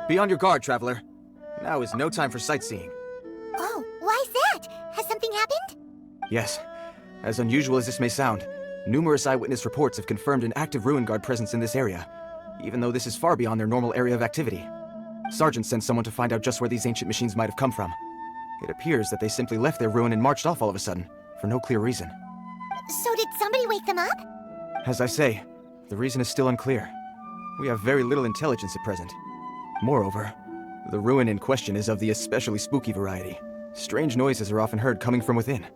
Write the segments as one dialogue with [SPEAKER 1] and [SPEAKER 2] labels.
[SPEAKER 1] Be on your guard, traveler. Now is no time for sightseeing.
[SPEAKER 2] Oh, why's that? Has something happened?
[SPEAKER 1] Yes. As unusual as this may sound, numerous eyewitness reports have confirmed an active Ruin Guard presence in this area, even though this is far beyond their normal area of activity. Sergeant sent someone to find out just where these ancient machines might have come from. It appears that they simply left their ruin and marched off all of a sudden, for no clear reason.
[SPEAKER 2] So did somebody wake them up?
[SPEAKER 1] As I say, the reason is still unclear. We have very little intelligence at present. Moreover, the ruin in question is of the especially spooky variety. Strange noises are often heard coming from within.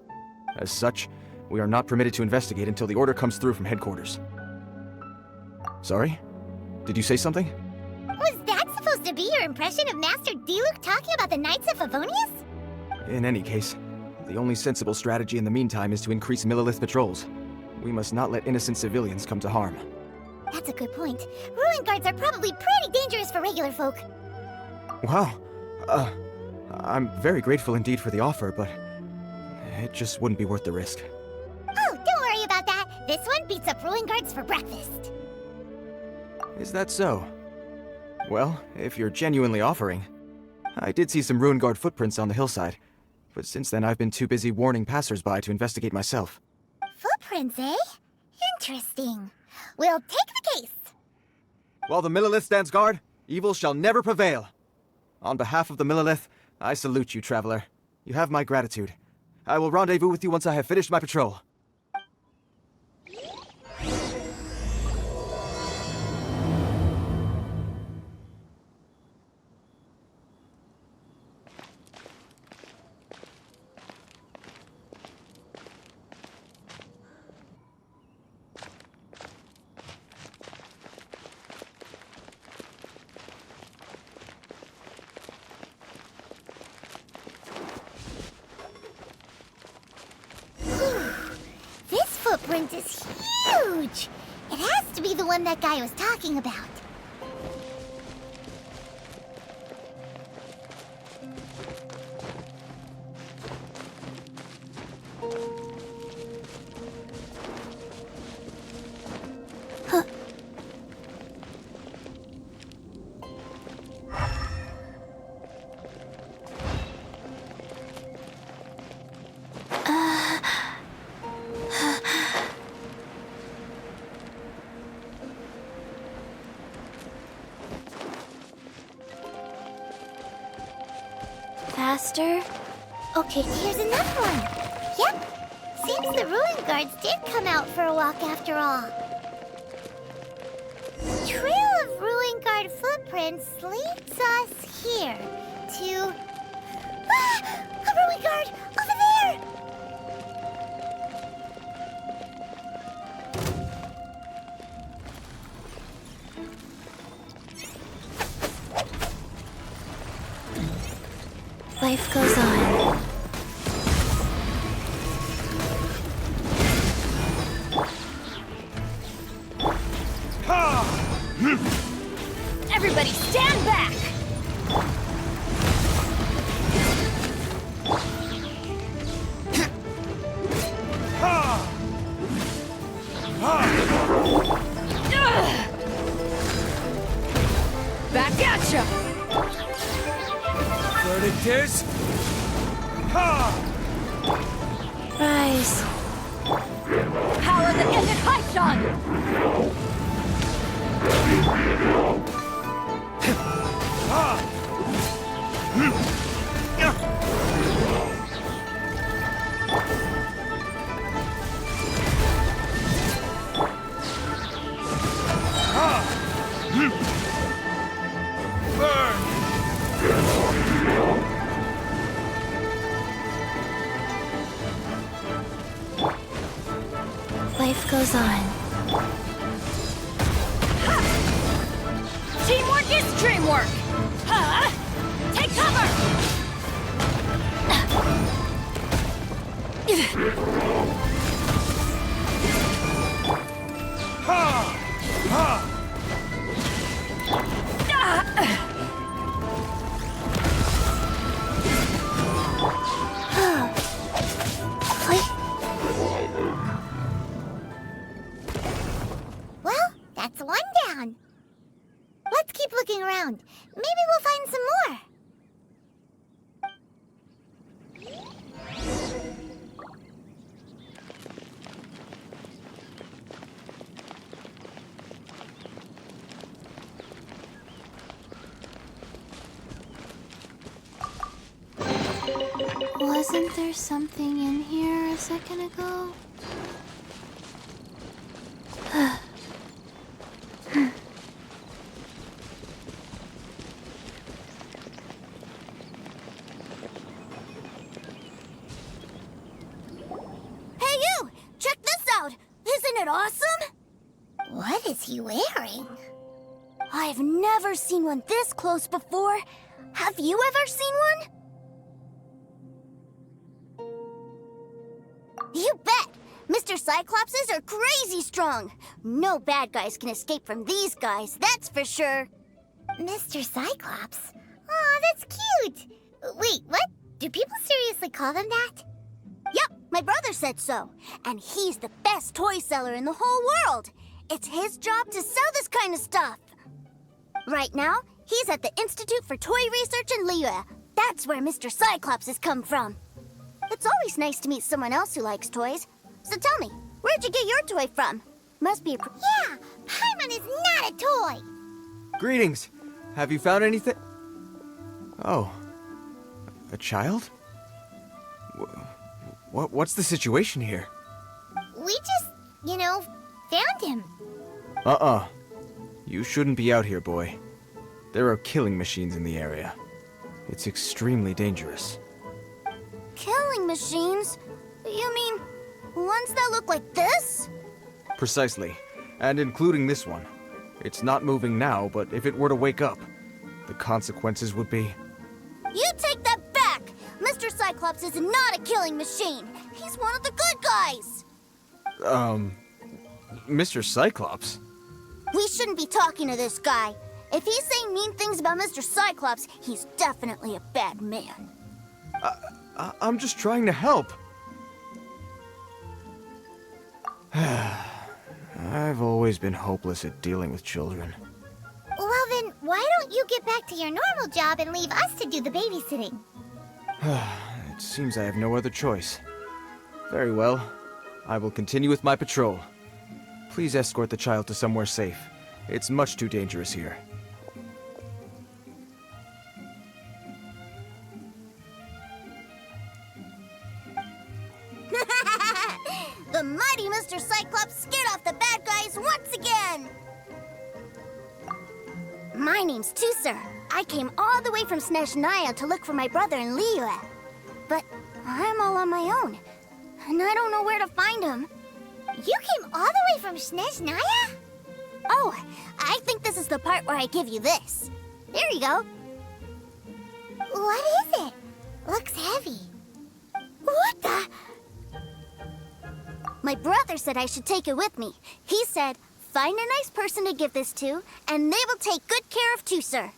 [SPEAKER 1] As such, we are not permitted to investigate until the order comes through from headquarters. Sorry? Did you say something?
[SPEAKER 2] Was that supposed to be your impression of Master Diluc talking about the Knights of Favonius?
[SPEAKER 1] In any case, the only sensible strategy in the meantime is to increase Millilith patrols. We must not let innocent civilians come to harm.
[SPEAKER 2] That's a good point. Ruin guards are probably pretty dangerous for regular folk.
[SPEAKER 1] Wow. I'm very grateful indeed for the offer, but it just wouldn't be worth the risk.
[SPEAKER 2] Oh, don't worry about that. This one beats up ruin guards for breakfast.
[SPEAKER 1] Is that so? Well, if you're genuinely offering. I did see some ruin guard footprints on the hillside, but since then I've been too busy warning passersby to investigate myself.
[SPEAKER 2] Footprints, eh? Interesting. We'll take the case.
[SPEAKER 1] While the Millilith stands guard, evil shall never prevail. On behalf of the Millilith, I salute you, traveler. You have my gratitude. I will rendezvous with you once I have finished my patrol.
[SPEAKER 2] Footprint is huge! It has to be the one that guy was talking about. Huh. Faster. Okay, here's another one. Yep. Seems the ruin guards did come out for a walk after all. The trail of ruin guard footprints leads us here to... Ah! A ruin guard! Over there! Life goes on.
[SPEAKER 3] Everybody stand back! Back at ya!
[SPEAKER 4] Verdict is...
[SPEAKER 3] Rise. Power that ended Haishan!
[SPEAKER 2] Life goes on.
[SPEAKER 3] Teamwork is dreamwork! Huh?
[SPEAKER 2] Well, that's one down. Let's keep looking around. Maybe we'll find some more.
[SPEAKER 4] Wasn't there something in here a second ago?
[SPEAKER 3] Hey, you! Check this out! Isn't it awesome?
[SPEAKER 2] What is he wearing?
[SPEAKER 3] I've never seen one this close before. Have you ever seen one? You bet! Mr. Cyclopses are crazy strong. No bad guys can escape from these guys, that's for sure.
[SPEAKER 2] Mr. Cyclops? Aw, that's cute. Wait, what? Do people seriously call them that?
[SPEAKER 3] Yep, my brother said so. And he's the best toy seller in the whole world. It's his job to sell this kind of stuff. Right now, he's at the Institute for Toy Research in Liyue. That's where Mr. Cyclops has come from. It's always nice to meet someone else who likes toys. So tell me, where'd you get your toy from? Must be a...
[SPEAKER 2] Yeah, Paimon is not a toy.
[SPEAKER 1] Greetings. Have you found anything? Oh. A child? What's the situation here?
[SPEAKER 2] We just, found him.
[SPEAKER 1] Uh-uh. You shouldn't be out here, boy. There are killing machines in the area. It's extremely dangerous.
[SPEAKER 3] Killing machines? You mean ones that look like this?
[SPEAKER 1] Precisely. And including this one. It's not moving now, but if it were to wake up, the consequences would be...
[SPEAKER 3] You take that back! Mr. Cyclops is not a killing machine. He's one of the good guys.
[SPEAKER 1] Mr. Cyclops?
[SPEAKER 3] We shouldn't be talking to this guy. If he's saying mean things about Mr. Cyclops, he's definitely a bad man.
[SPEAKER 1] I'm just trying to help. I've always been hopeless at dealing with children.
[SPEAKER 2] Well then, why don't you get back to your normal job and leave us to do the babysitting?
[SPEAKER 1] It seems I have no other choice. Very well. I will continue with my patrol. Please escort the child to somewhere safe. It's much too dangerous here.
[SPEAKER 3] The mighty Mr. Cyclops scared off the bad guys once again! My name's Tusser. I came all the way from Snezhnaya to look for my brother in Liyue. But I'm all on my own, and I don't know where to find him.
[SPEAKER 2] You came all the way from Snezhnaya?
[SPEAKER 3] Oh, I think this is the part where I give you this. There you go.
[SPEAKER 2] What is it? Looks heavy. What the?
[SPEAKER 3] My brother said I should take it with me. He said, find a nice person to give this to, and they will take good care of Tusser.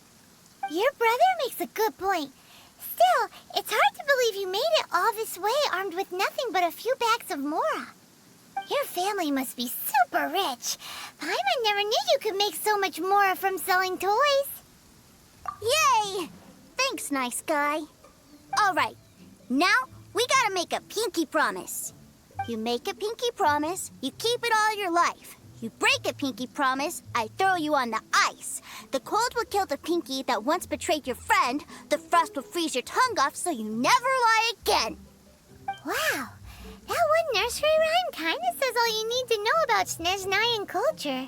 [SPEAKER 2] Your brother makes a good point. Still, it's hard to believe you made it all this way armed with nothing but a few bags of Mora. Your family must be super rich. Paimon never knew you could make so much Mora from selling toys.
[SPEAKER 3] Yay! Thanks, nice guy. All right, now we gotta make a pinky promise. You make a pinky promise, you keep it all your life. You break a pinky promise, I throw you on the ice. The cold will kill the pinky that once betrayed your friend. The frost will freeze your tongue off so you never lie again.
[SPEAKER 2] Wow, that one nursery rhyme kind of says all you need to know about Snezhnayan culture.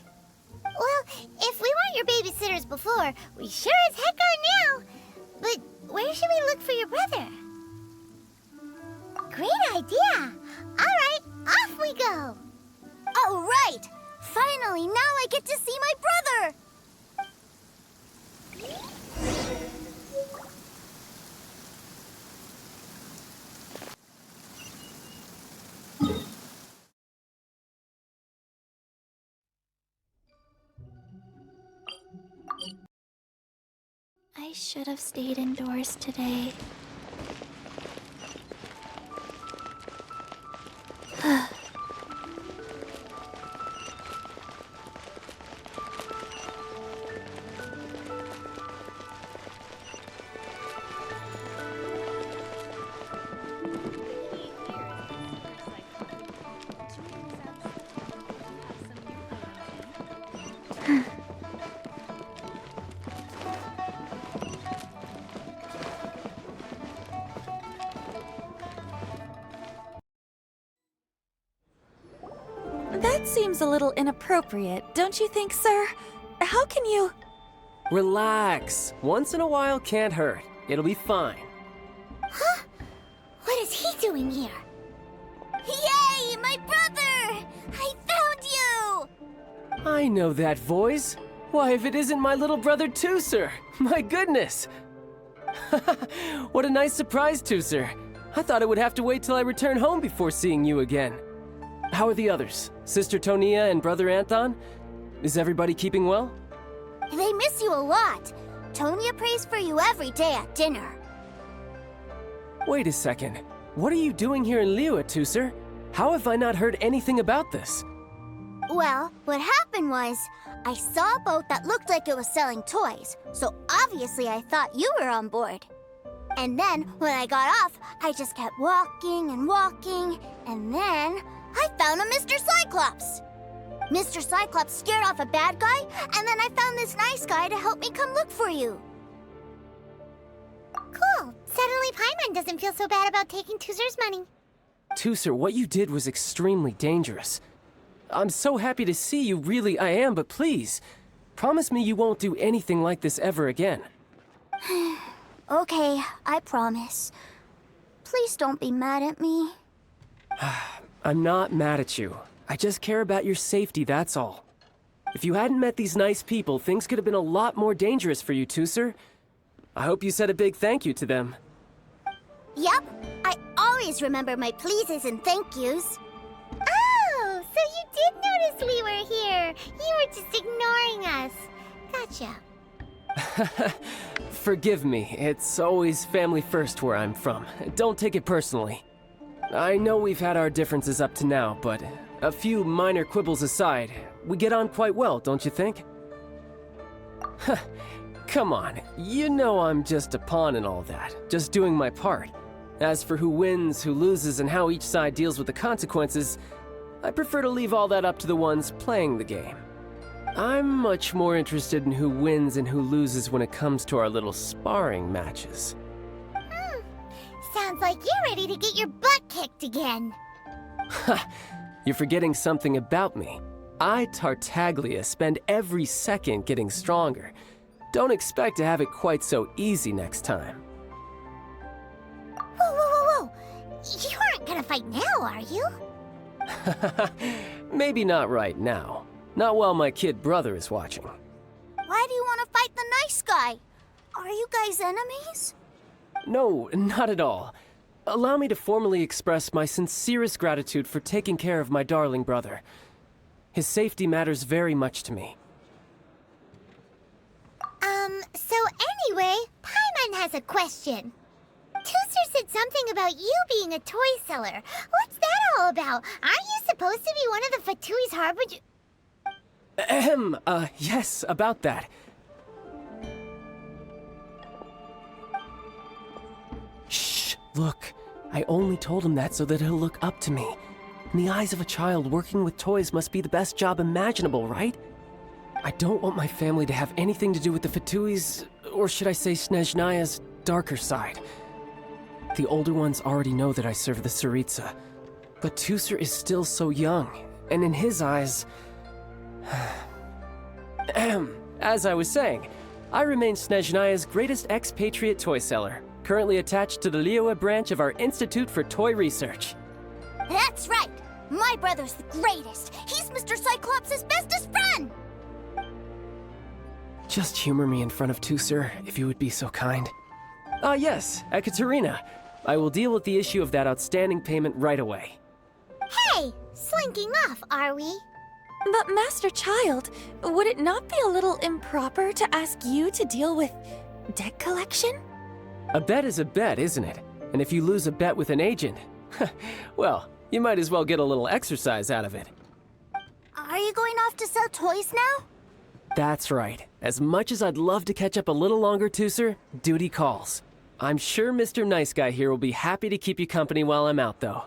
[SPEAKER 2] Well, if we weren't your babysitters before, we sure as heck are now. But where should we look for your brother? Great idea. All right, off we go.
[SPEAKER 3] All right! Finally, now I get to see my brother!
[SPEAKER 4] I should have stayed indoors today.
[SPEAKER 5] That seems a little inappropriate, don't you think, sir? How can you...
[SPEAKER 6] Relax. Once in a while can't hurt. It'll be fine.
[SPEAKER 2] Huh? What is he doing here?
[SPEAKER 3] Yay, my brother! I found you!
[SPEAKER 6] I know that voice. Why, if it isn't my little brother Tooser! My goodness! What a nice surprise, Tooser. I thought I would have to wait till I return home before seeing you again. How are the others? Sister Tonia and Brother Anthon? Is everybody keeping well?
[SPEAKER 3] They miss you a lot. Tonya prays for you every day at dinner.
[SPEAKER 6] Wait a second. What are you doing here in Liyue, Tooser? How have I not heard anything about this?
[SPEAKER 3] Well, what happened was, I saw a boat that looked like it was selling toys, so obviously I thought you were on board. And then, when I got off, I just kept walking and walking, and then I found a Mr. Cyclops. Mr. Cyclops scared off a bad guy, and then I found this nice guy to help me come look for you.
[SPEAKER 2] Cool. Suddenly Paimon doesn't feel so bad about taking Tooser's money.
[SPEAKER 6] Tooser, what you did was extremely dangerous. I'm so happy to see you, really I am, but please, promise me you won't do anything like this ever again.
[SPEAKER 3] Okay, I promise. Please don't be mad at me.
[SPEAKER 6] I'm not mad at you. I just care about your safety, that's all. If you hadn't met these nice people, things could have been a lot more dangerous for you, Tooser. I hope you said a big thank you to them.
[SPEAKER 3] Yep, I always remember my pleases and thank yous.
[SPEAKER 2] Oh, so you did notice we were here. You were just ignoring us. Gotcha.
[SPEAKER 6] Forgive me, it's always family first where I'm from. Don't take it personally. I know we've had our differences up to now, but a few minor quibbles aside, we get on quite well, don't you think? Come on, you know I'm just a pawn in all that, just doing my part. As for who wins, who loses, and how each side deals with the consequences, I prefer to leave all that up to the ones playing the game. I'm much more interested in who wins and who loses when it comes to our little sparring matches.
[SPEAKER 2] Sounds like you're ready to get your butt kicked again.
[SPEAKER 6] You're forgetting something about me. I, Tartaglia, spend every second getting stronger. Don't expect to have it quite so easy next time.
[SPEAKER 2] Whoa, whoa, whoa, whoa! You aren't gonna fight now, are you?
[SPEAKER 6] Maybe not right now. Not while my kid brother is watching.
[SPEAKER 3] Why do you want to fight the nice guy? Are you guys enemies?
[SPEAKER 6] No, not at all. Allow me to formally express my sincerest gratitude for taking care of my darling brother. His safety matters very much to me.
[SPEAKER 2] So anyway, Paimon has a question. Tooser said something about you being a toy seller. What's that all about? Aren't you supposed to be one of the Fatui's harbinger?
[SPEAKER 6] Yes, about that. Shh, look. I only told him that so that he'll look up to me. In the eyes of a child, working with toys must be the best job imaginable, right? I don't want my family to have anything to do with the Fatui's, or should I say Snezhnaya's, darker side. The older ones already know that I serve the Tsaritsa, but Tooser is still so young, and in his eyes... As I was saying, I remain Snezhnaya's greatest expatriate toy seller, currently attached to the Liyue branch of our Institute for Toy Research.
[SPEAKER 3] That's right! My brother's the greatest! He's Mr. Cyclops' bestest friend!
[SPEAKER 6] Just humor me in front of Tooser, if you would be so kind. Yes, Ekaterina. I will deal with the issue of that outstanding payment right away.
[SPEAKER 2] Hey, slinking off, are we?
[SPEAKER 5] But Master Childe, would it not be a little improper to ask you to deal with deck collection?
[SPEAKER 6] A bet is a bet, isn't it? And if you lose a bet with an agent, well, you might as well get a little exercise out of it.
[SPEAKER 3] Are you going off to sell toys now?
[SPEAKER 6] That's right. As much as I'd love to catch up a little longer, Tooser, duty calls. I'm sure Mr. Nice Guy here will be happy to keep you company while I'm out, though.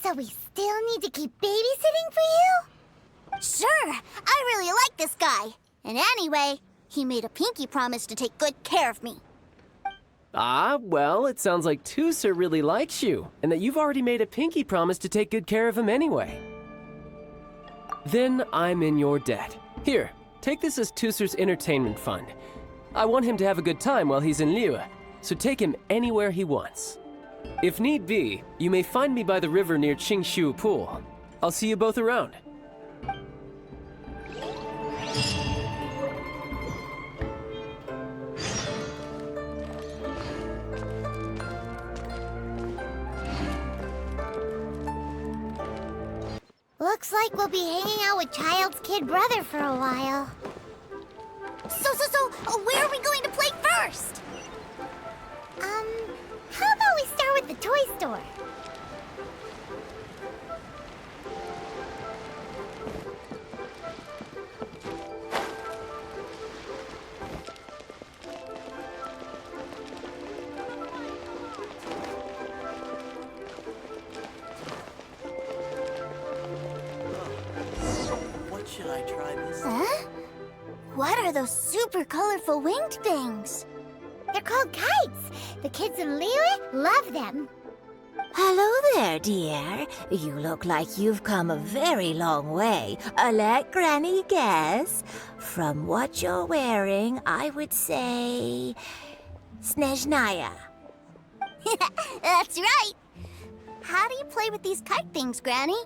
[SPEAKER 2] So we still need to keep babysitting for you?
[SPEAKER 3] Sure, I really like this guy. And anyway, he made a pinky promise to take good care of me.
[SPEAKER 6] Ah, well, it sounds like Tooser really likes you, and that you've already made a pinky promise to take good care of him anyway. Then I'm in your debt. Here, take this as Tooser's entertainment fund. I want him to have a good time while he's in Liyue, so take him anywhere he wants. If need be, you may find me by the river near Qingshu Pool. I'll see you both around.
[SPEAKER 2] Looks like we'll be hanging out with Childe's kid brother for a while.
[SPEAKER 3] So, where are we going to play first?
[SPEAKER 2] How about we start with the toy store?
[SPEAKER 7] What should I try this?
[SPEAKER 3] Huh? What are those super colorful winged things?
[SPEAKER 2] They're called kites. The kids in Liyue love them.
[SPEAKER 8] Hello there, dear. You look like you've come a very long way. Let Granny guess. From what you're wearing, I would say... Snezhnaya.
[SPEAKER 3] That's right. How do you play with these kite things, Granny?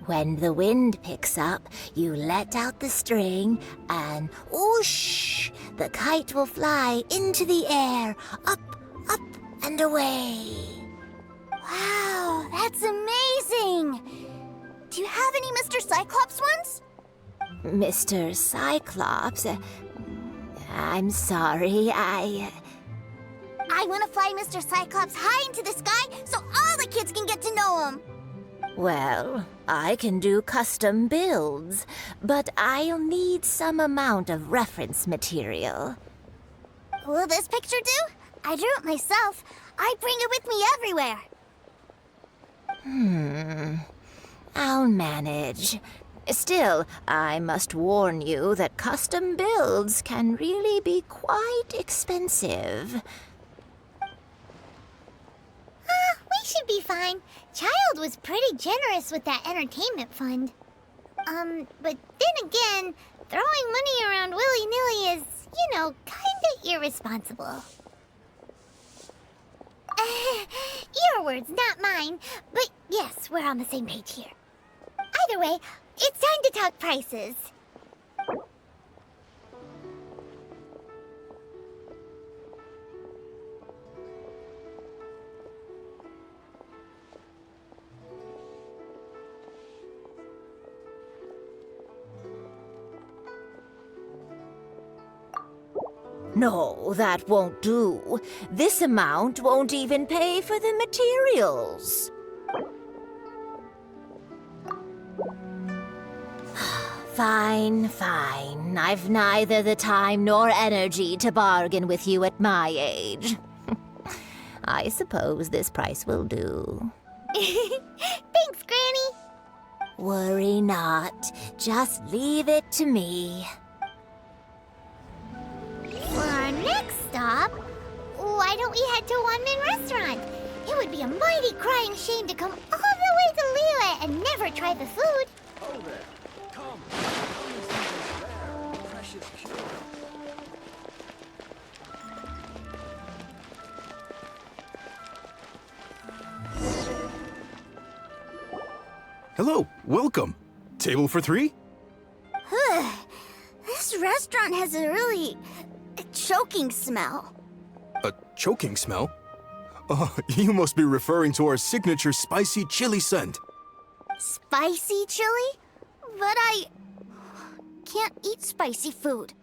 [SPEAKER 8] When the wind picks up, you let out the string, and whoosh! The kite will fly into the air, up, and away.
[SPEAKER 3] Wow, that's amazing! Do you have any Mr. Cyclops ones?
[SPEAKER 8] Mr. Cyclops, I'm sorry,
[SPEAKER 3] I want to fly Mr. Cyclops high into the sky so all the kids can get to know him.
[SPEAKER 8] Well, I can do custom builds, but I'll need some amount of reference material.
[SPEAKER 3] Will this picture do? I drew it myself. I bring it with me everywhere.
[SPEAKER 8] I'll manage. Still, I must warn you that custom builds can really be quite expensive.
[SPEAKER 2] We should be fine. Childe was pretty generous with that entertainment fund. But then again, throwing money around willy-nilly is, kinda irresponsible. Your words, not mine. But yes, we're on the same page here. Either way, it's time to talk prices.
[SPEAKER 8] No, that won't do. This amount won't even pay for the materials. Fine. I've neither the time nor energy to bargain with you at my age. I suppose this price will do.
[SPEAKER 2] Thanks, Granny.
[SPEAKER 8] Worry not. Just leave it to me.
[SPEAKER 2] For our next stop, why don't we head to One-Man Restaurant? It would be a mighty crying shame to come all the way to Liyue and never try the food.
[SPEAKER 7] Oh there. Come and see this rare, precious jewel.
[SPEAKER 9] Hello, welcome. Table for three?
[SPEAKER 3] This restaurant has a really choking smell.
[SPEAKER 9] A choking smell? Oh, you must be referring to our signature spicy chili scent.
[SPEAKER 3] Spicy chili? But I can't eat spicy food.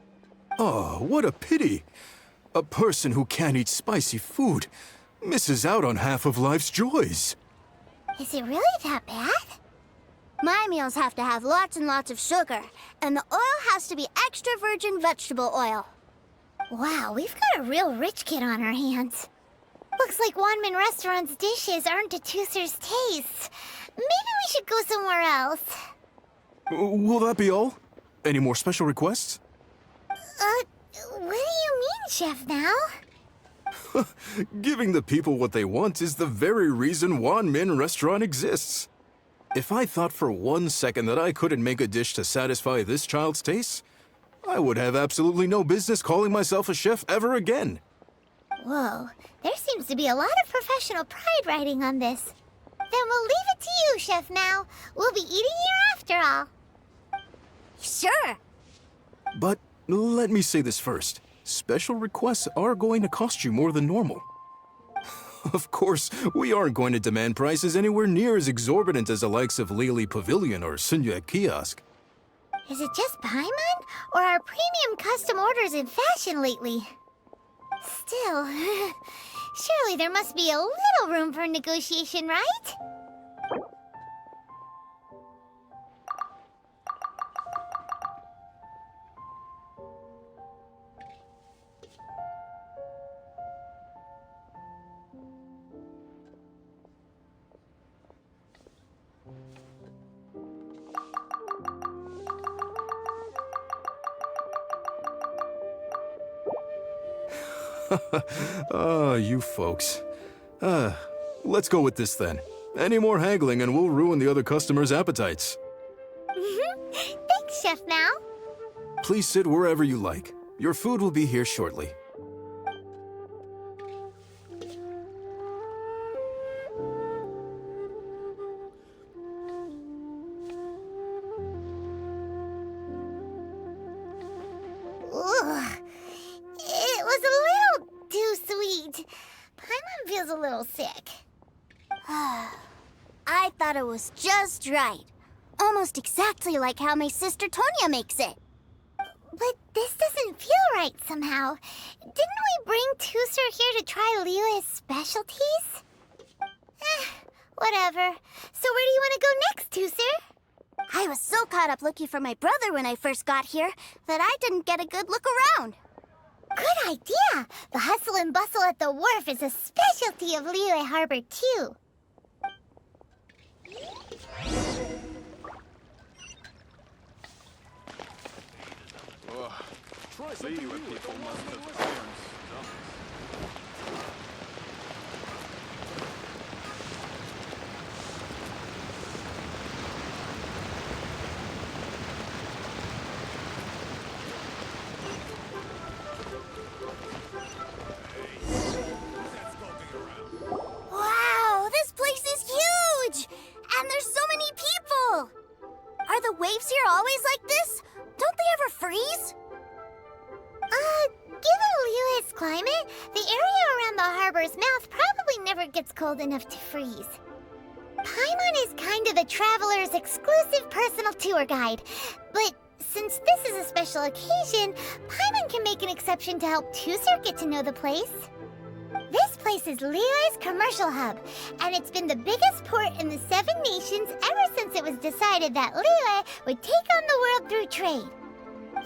[SPEAKER 9] Oh, what a pity. A person who can't eat spicy food misses out on half of life's joys.
[SPEAKER 2] Is it really that bad?
[SPEAKER 3] My meals have to have lots and lots of sugar, and the oil has to be extra virgin vegetable oil.
[SPEAKER 2] Wow, we've got a real rich kid on our hands. Looks like Wanmin Restaurant's dishes aren't to Tooser's taste. Maybe we should go somewhere else.
[SPEAKER 9] Will that be all? Any more special requests?
[SPEAKER 2] What do you mean, Chef Now?
[SPEAKER 9] Giving the people what they want is the very reason Wanmin Restaurant exists. If I thought for 1 second that I couldn't make a dish to satisfy this child's tastes, I would have absolutely no business calling myself a chef ever again.
[SPEAKER 2] Whoa, there seems to be a lot of professional pride riding on this. Then we'll leave it to you, Chef Now. We'll be eating here after all.
[SPEAKER 3] Sure.
[SPEAKER 9] But let me say this first. Special requests are going to cost you more than normal. Of course, we aren't going to demand prices anywhere near as exorbitant as the likes of Lily Pavilion or Sunya Kiosk.
[SPEAKER 2] Is it just Paimon, or are premium custom orders in fashion lately? Still, surely there must be a little room for negotiation, right?
[SPEAKER 9] You folks. Let's go with this then. Any more haggling and we'll ruin the other customers' appetites.
[SPEAKER 2] Thanks, Chef Now.
[SPEAKER 9] Please sit wherever you like. Your food will be here shortly.
[SPEAKER 2] Ugh. It was a little too sweet. Paimon feels a little sick.
[SPEAKER 3] I thought it was just right. Almost exactly like how my sister Tonya makes it.
[SPEAKER 2] But this doesn't feel right somehow. Didn't we bring Tooser here to try Liyue's specialties? Whatever. So where do you want to go next, Tooser?
[SPEAKER 3] I was so caught up looking for my brother when I first got here that I didn't get a good look around.
[SPEAKER 2] Good idea! The hustle and bustle at the wharf is a specialty of Liyue Harbor, too.
[SPEAKER 7] Liyue people must have iron stomachs.
[SPEAKER 3] Wow, this place is huge! And there's so many people! Are the waves here always like this? Don't they ever freeze?
[SPEAKER 2] Given Liyue's climate, the area around the harbor's mouth probably never gets cold enough to freeze. Paimon is kind of the traveler's exclusive personal tour guide, but since this is a special occasion, Paimon can make an exception to help Tooser get to know the place. This place is Liyue's commercial hub, and it's been the biggest port in the Seven Nations ever since it was decided that Liyue would take on the world through trade.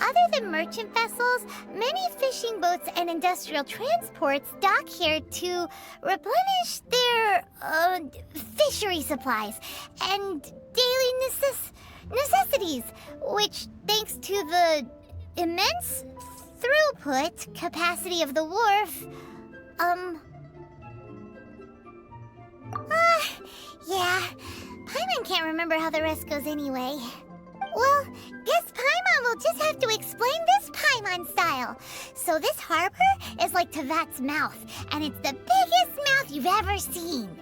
[SPEAKER 2] Other than merchant vessels, many fishing boats and industrial transports dock here to replenish their fishery supplies and daily necessities, which, thanks to the immense throughput capacity of the wharf, yeah, Paimon can't remember how the rest goes anyway. Well, guess Paimon will just have to explain this Paimon style. So this harbor is like Tevat's mouth, and it's the biggest mouth you've ever seen.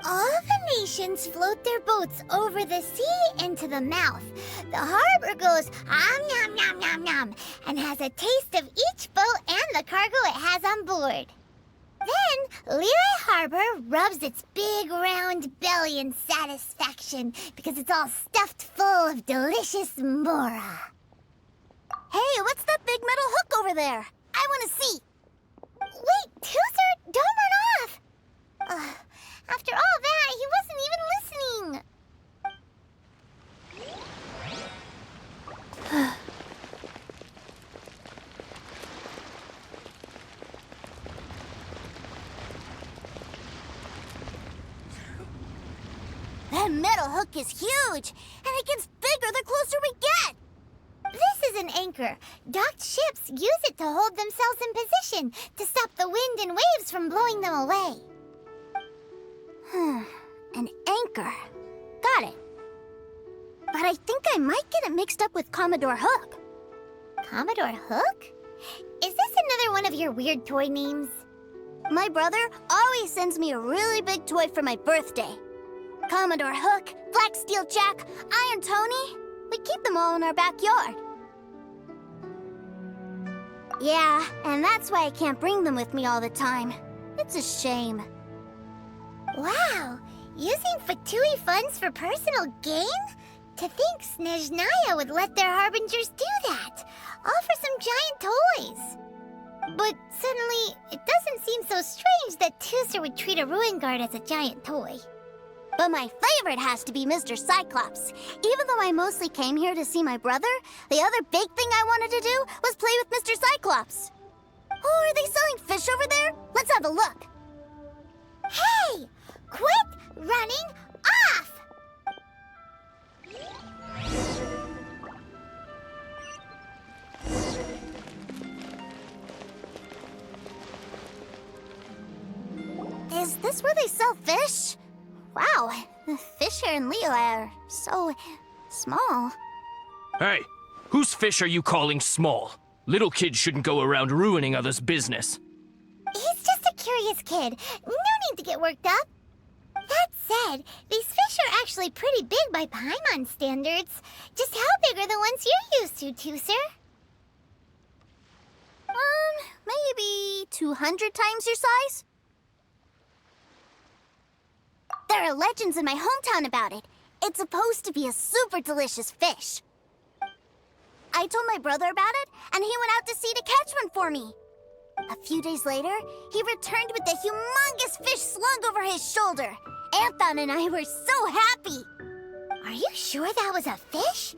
[SPEAKER 2] All the nations float their boats over the sea into the mouth. The harbor goes nom nom nom nom and has a taste of each boat and the cargo it has on board. Then, Liyue Harbor rubs its big round belly in satisfaction because it's all stuffed full of delicious mora.
[SPEAKER 3] Hey, what's that big metal hook over there? I want to see.
[SPEAKER 2] Wait, Tooser, don't run off! After all that, he wasn't even listening!
[SPEAKER 3] That metal hook is huge, and it gets bigger the closer we get.
[SPEAKER 2] This is an anchor. Docked ships use it to hold themselves in position to stop the wind and waves from blowing them away.
[SPEAKER 3] An anchor. Got it. But I think I might get it mixed up with Commodore Hook.
[SPEAKER 2] Commodore Hook? Is this another one of your weird toy names?
[SPEAKER 3] My brother always sends me a really big toy for my birthday. Commodore Hook, Black Steel Jack, Iron Tony. We keep them all in our backyard. Yeah, and that's why I can't bring them with me all the time. It's a shame.
[SPEAKER 2] Wow! Using Fatui funds for personal gain? To think Snezhnaya would let their harbingers do that! All for some giant toys! But suddenly, it doesn't seem so strange that Tooser would treat a ruin guard as a giant toy.
[SPEAKER 3] But my favorite has to be Mr. Cyclops. Even though I mostly came here to see my brother, the other big thing I wanted to do was play with Mr. Cyclops. Oh, are they selling fish over there? Let's have a look.
[SPEAKER 2] Hey! Quit running off!
[SPEAKER 3] Is this where they sell fish? Wow, the fish here in Leo are so small.
[SPEAKER 10] Hey, whose fish are you calling small? Little kids shouldn't go around ruining others' business.
[SPEAKER 2] He's just a curious kid. No need to get worked up. That said, these fish are actually pretty big by Paimon standards. Just how big are the ones you're used to, Tooser?
[SPEAKER 3] Maybe 200 times your size? There are legends in my hometown about it. It's supposed to be a super delicious fish. I told my brother about it, and he went out to sea to catch one for me. A few days later, he returned with a humongous fish slung over his shoulder. Anthon and I were so happy.
[SPEAKER 2] Are you sure that was a fish?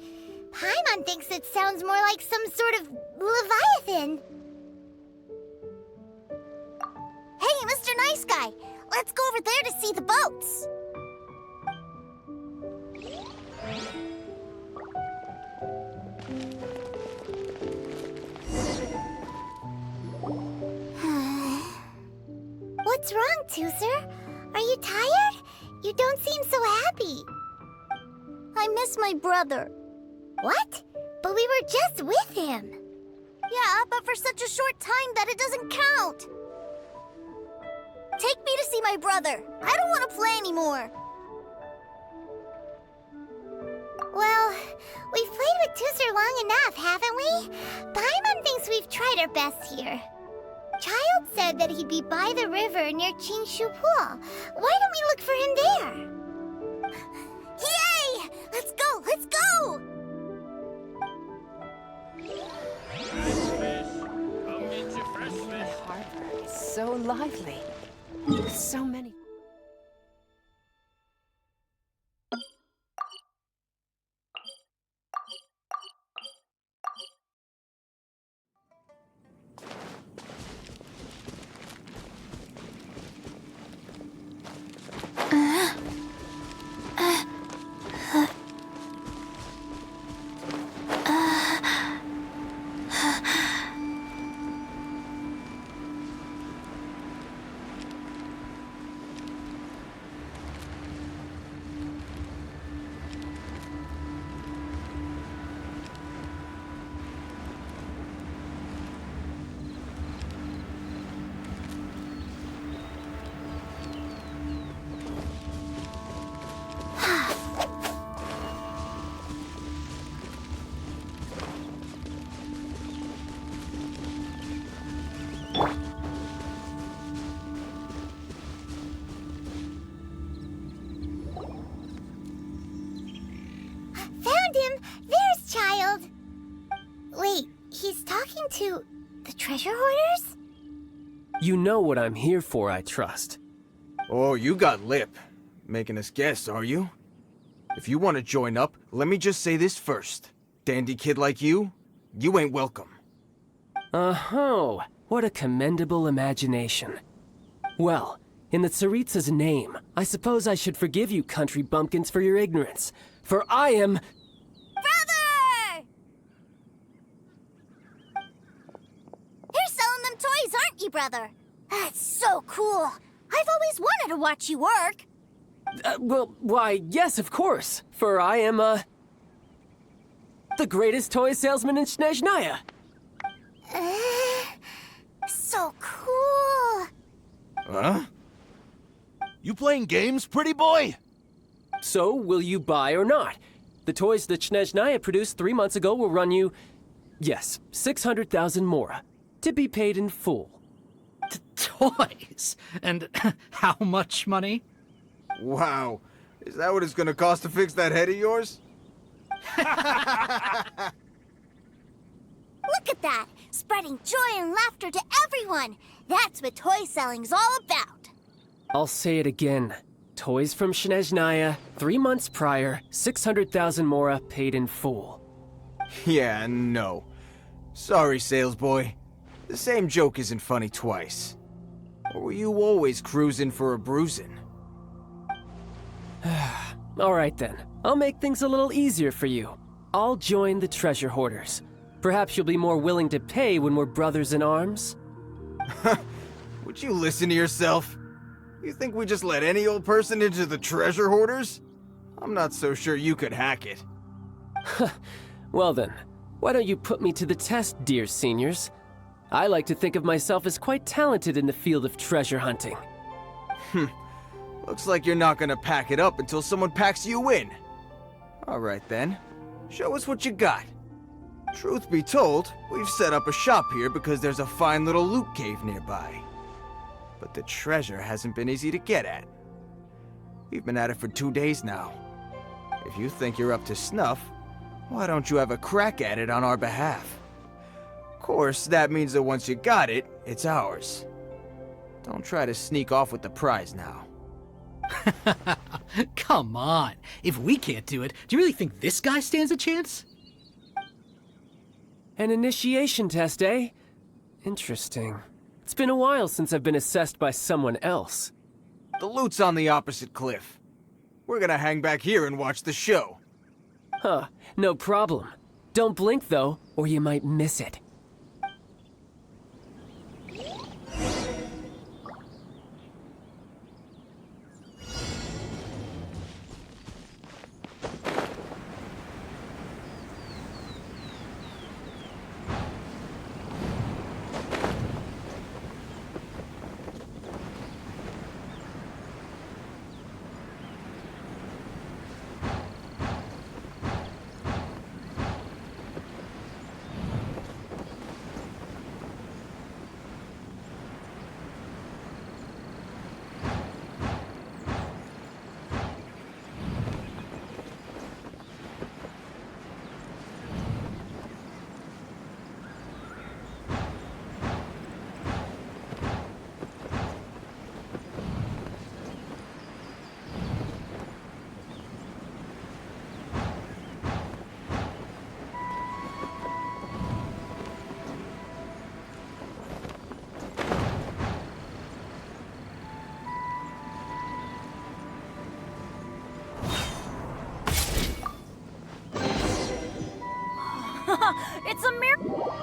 [SPEAKER 2] Paimon thinks it sounds more like some sort of leviathan.
[SPEAKER 3] Hey, Mr. Nice Guy, let's go over there to see the boats.
[SPEAKER 2] What's wrong, Tooser? Are you tired? You don't seem so happy.
[SPEAKER 3] I miss my brother.
[SPEAKER 2] What? But we were just with him.
[SPEAKER 3] Yeah, but for such a short time that it doesn't count. Take me to see my brother. I don't want to play anymore.
[SPEAKER 2] Well, we've played with Tooser long enough, haven't we? Paimon thinks we've tried our best here. Childe said that he'd be by the river near Chinshu Pool. Why don't we look for him there?
[SPEAKER 3] Yay! Let's go! Let's go!
[SPEAKER 11] The harbor is so lively. So many.
[SPEAKER 2] treasure hoarders?
[SPEAKER 6] You know what I'm here for, I trust.
[SPEAKER 1] Oh, you got lip. Making us guess, are you? If you want to join up, let me just say this first. Dandy kid like you ain't welcome.
[SPEAKER 6] Oh, what a commendable imagination. Well, in the Tsaritsa's name, I suppose I should forgive you country bumpkins for your ignorance, for I am...
[SPEAKER 3] Brother! You're selling them toys, aren't you, brother? That's so cool. I've always wanted to watch you work.
[SPEAKER 6] Why, yes, of course, for I am, the greatest toy salesman in Snezhnaya.
[SPEAKER 2] So cool.
[SPEAKER 1] Huh?
[SPEAKER 12] You playing games, pretty boy?
[SPEAKER 6] So, will you buy or not? The toys that Snezhnaya produced 3 months ago will run you, yes, 600,000 mora, to be paid in full.
[SPEAKER 13] Toys? And how much money?
[SPEAKER 1] Wow. Is that what it's gonna cost to fix that head of yours?
[SPEAKER 3] Look at that! Spreading joy and laughter to everyone! That's what toy selling's all about!
[SPEAKER 6] I'll say it again. Toys from Snezhnaya, 3 months prior, 600,000 mora paid in full.
[SPEAKER 1] Yeah, no. Sorry, sales boy. The same joke isn't funny twice. Or were you always cruising for a bruising?
[SPEAKER 6] Alright then, I'll make things a little easier for you. I'll join the treasure hoarders. Perhaps you'll be more willing to pay when we're brothers in arms?
[SPEAKER 1] Would you listen to yourself? You think we just let any old person into the treasure hoarders? I'm not so sure you could hack it.
[SPEAKER 6] Well then, why don't you put me to the test, dear seniors? I like to think of myself as quite talented in the field of treasure hunting.
[SPEAKER 1] Looks like you're not gonna pack it up until someone packs you in. Alright then, show us what you got. Truth be told, we've set up a shop here because there's a fine little loot cave nearby. But the treasure hasn't been easy to get at. We've been at it for 2 days now. If you think you're up to snuff, why don't you have a crack at it on our behalf? Of course, that means that once you got it, it's ours. Don't try to sneak off with the prize now.
[SPEAKER 13] Come on. If we can't do it, do you really think this guy stands a chance?
[SPEAKER 6] An initiation test, eh? Interesting. It's been a while since I've been assessed by someone else.
[SPEAKER 1] The loot's on the opposite cliff. We're gonna hang back here and watch the show.
[SPEAKER 6] Huh, no problem. Don't blink though, or you might miss it.
[SPEAKER 5] It's a miracle.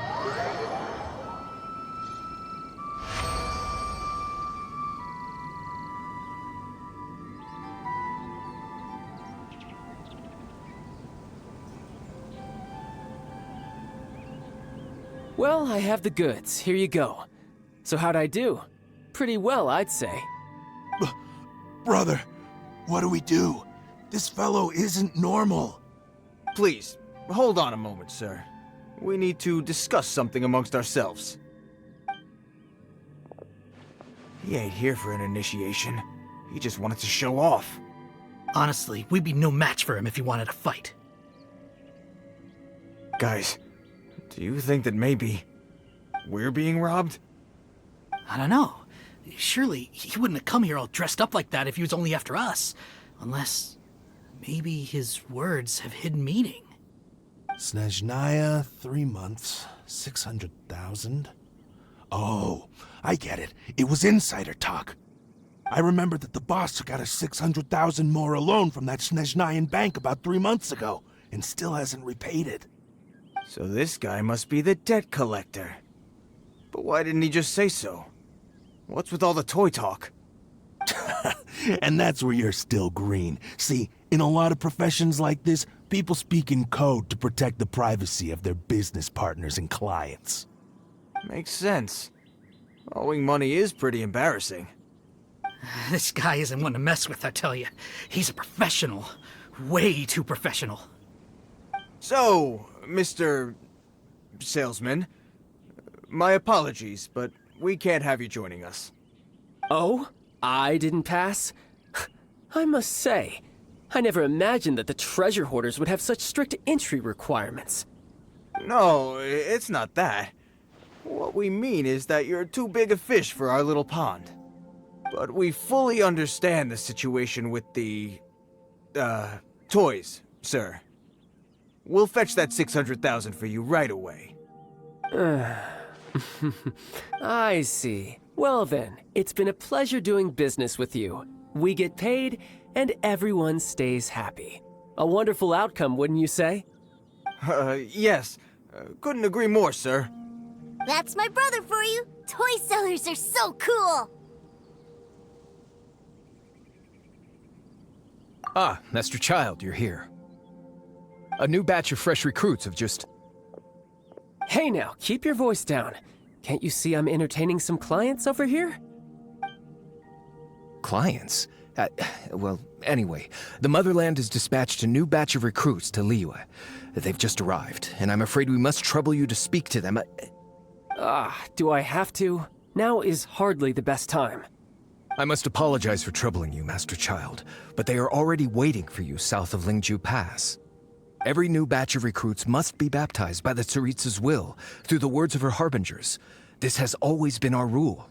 [SPEAKER 6] Well, I have the goods. Here you go. So how'd I do? Pretty well, I'd say.
[SPEAKER 12] Brother, what do we do? This fellow isn't normal.
[SPEAKER 1] Please, hold on a moment, sir. We need to discuss something amongst ourselves. He ain't here for an initiation. He just wanted to show off.
[SPEAKER 13] Honestly, we'd be no match for him if he wanted to fight.
[SPEAKER 1] Guys, do you think that maybe... We're being robbed?
[SPEAKER 13] I don't know. Surely he wouldn't have come here all dressed up like that if he was only after us. Unless maybe his words have hidden meaning.
[SPEAKER 12] Snezhnaya, 3 months, 600,000. Oh, I get it. It was insider talk. I remember that the boss got us 600,000 more a loan from that Snezhnayan bank about 3 months ago, and still hasn't repaid it.
[SPEAKER 1] So this guy must be the debt collector. But why didn't he just say so? What's with all the toy talk?
[SPEAKER 12] And that's where you're still green. See, in a lot of professions like this, people speak in code to protect the privacy of their business partners and clients.
[SPEAKER 1] Makes sense. Owing money is pretty embarrassing.
[SPEAKER 13] This guy isn't one to mess with, I tell you. He's a professional. Way too professional.
[SPEAKER 1] So, Mr. Salesman, my apologies, but we can't have you joining us.
[SPEAKER 6] Oh? I didn't pass? I must say, I never imagined that the treasure hoarders would have such strict entry requirements.
[SPEAKER 1] No, it's not that. What we mean is that you're too big a fish for our little pond. But we fully understand the situation with the, toys, sir. We'll fetch that 600,000 for you right away.
[SPEAKER 6] I see. Well then, it's been a pleasure doing business with you. We get paid, and everyone stays happy. A wonderful outcome, wouldn't you say?
[SPEAKER 1] Yes. Couldn't agree more, sir.
[SPEAKER 3] That's my brother for you. Toy sellers are so cool.
[SPEAKER 14] Ah, Master Childe, you're here. A new batch of fresh recruits have just...
[SPEAKER 6] Hey now, keep your voice down. Can't you see I'm entertaining some clients over here?
[SPEAKER 14] Clients? Well, anyway, the Motherland has dispatched a new batch of recruits to Liyue. They've just arrived, and I'm afraid we must trouble you to speak to them.
[SPEAKER 6] Do I have to? Now is hardly the best time.
[SPEAKER 14] I must apologize for troubling you, Master Childe, but they are already waiting for you south of Lingju Pass. Every new batch of recruits must be baptized by the Tsaritsa's will, through the words of her harbingers. This has always been our rule.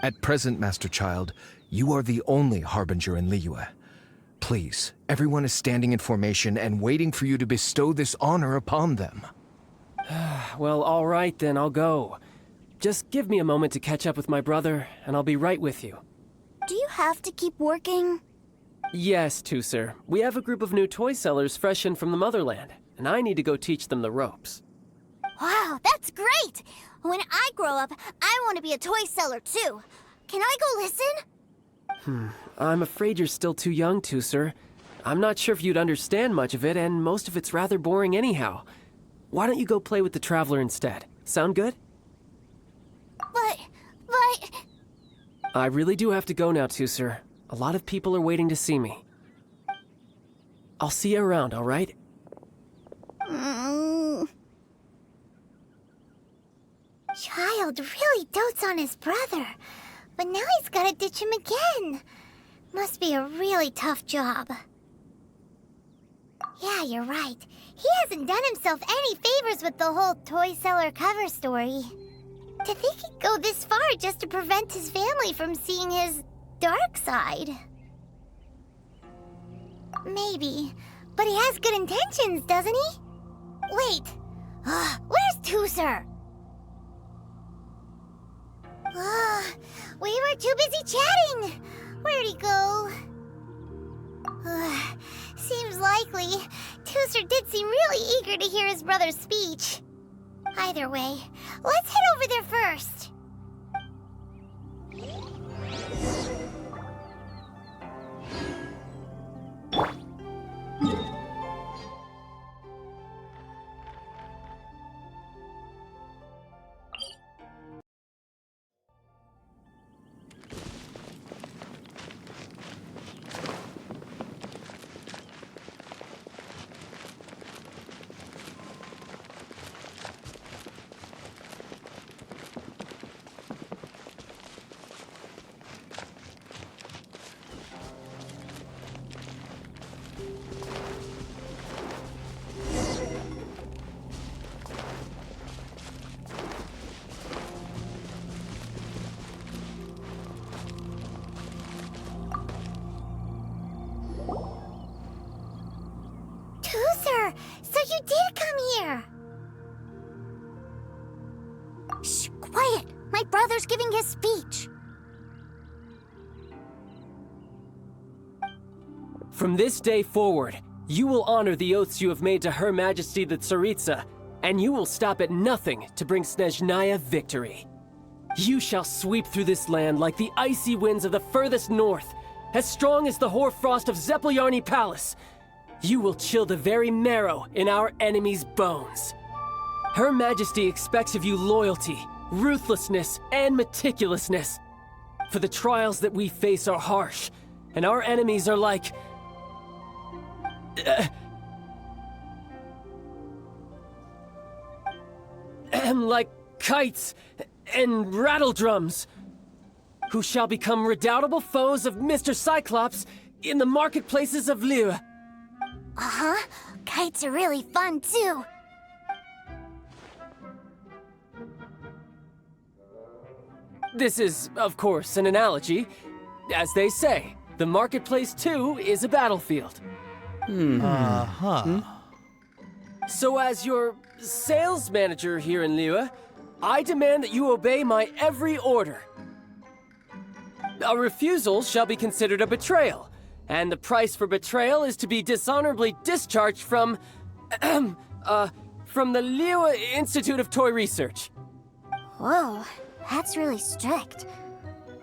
[SPEAKER 14] At present, Master Childe, you are the only harbinger in Liyue. Please, everyone is standing in formation and waiting for you to bestow this honor upon them.
[SPEAKER 6] Well, all right then, I'll go. Just give me a moment to catch up with my brother, and I'll be right with you.
[SPEAKER 3] Do you have to keep working?
[SPEAKER 6] Yes, Tusser. We have a group of new toy sellers fresh in from the Motherland, and I need to go teach them the ropes.
[SPEAKER 3] Wow, that's great! When I grow up, I want to be a toy seller too. Can I go listen?
[SPEAKER 6] I'm afraid you're still too young, Tusser. I'm not sure if you'd understand much of it, and most of it's rather boring anyhow. Why don't you go play with the Traveler instead? Sound good?
[SPEAKER 3] But...
[SPEAKER 6] I really do have to go now, Tusser. A lot of people are waiting to see me. I'll see you around, all right?
[SPEAKER 2] Childe really dotes on his brother, but now he's gotta ditch him again. Must be a really tough job. Yeah, you're right. He hasn't done himself any favors with the whole toy seller cover story. To think he'd go this far just to prevent his family from seeing his dark side. Maybe, but he has good intentions, doesn't he? Wait, where's Tusser? We were too busy chatting. Where'd he go? Seems likely. Tusser did seem really eager to hear his brother's speech. Either way, let's head over there first.
[SPEAKER 3] father's giving his speech.
[SPEAKER 6] From this day forward, you will honor the oaths you have made to Her Majesty the Tsaritsa, and you will stop at nothing to bring Snezhnaya victory. You shall sweep through this land like the icy winds of the furthest north, as strong as the hoarfrost of Zepelyarny Palace. You will chill the very marrow in our enemies' bones. Her Majesty expects of you loyalty, ruthlessness, and meticulousness. For the trials that we face are harsh, and our enemies are like... like kites and rattledrums, who shall become redoubtable foes of Mr. Cyclops in the marketplaces of Liyue.
[SPEAKER 3] Uh-huh. Kites are really fun, too.
[SPEAKER 6] This is, of course, an analogy. As they say, the marketplace, too, is a battlefield. So as your sales manager here in Liyue, I demand that you obey my every order. A refusal shall be considered a betrayal, and the price for betrayal is to be dishonorably discharged from the Liyue Institute of Toy Research.
[SPEAKER 3] Whoa, that's really strict.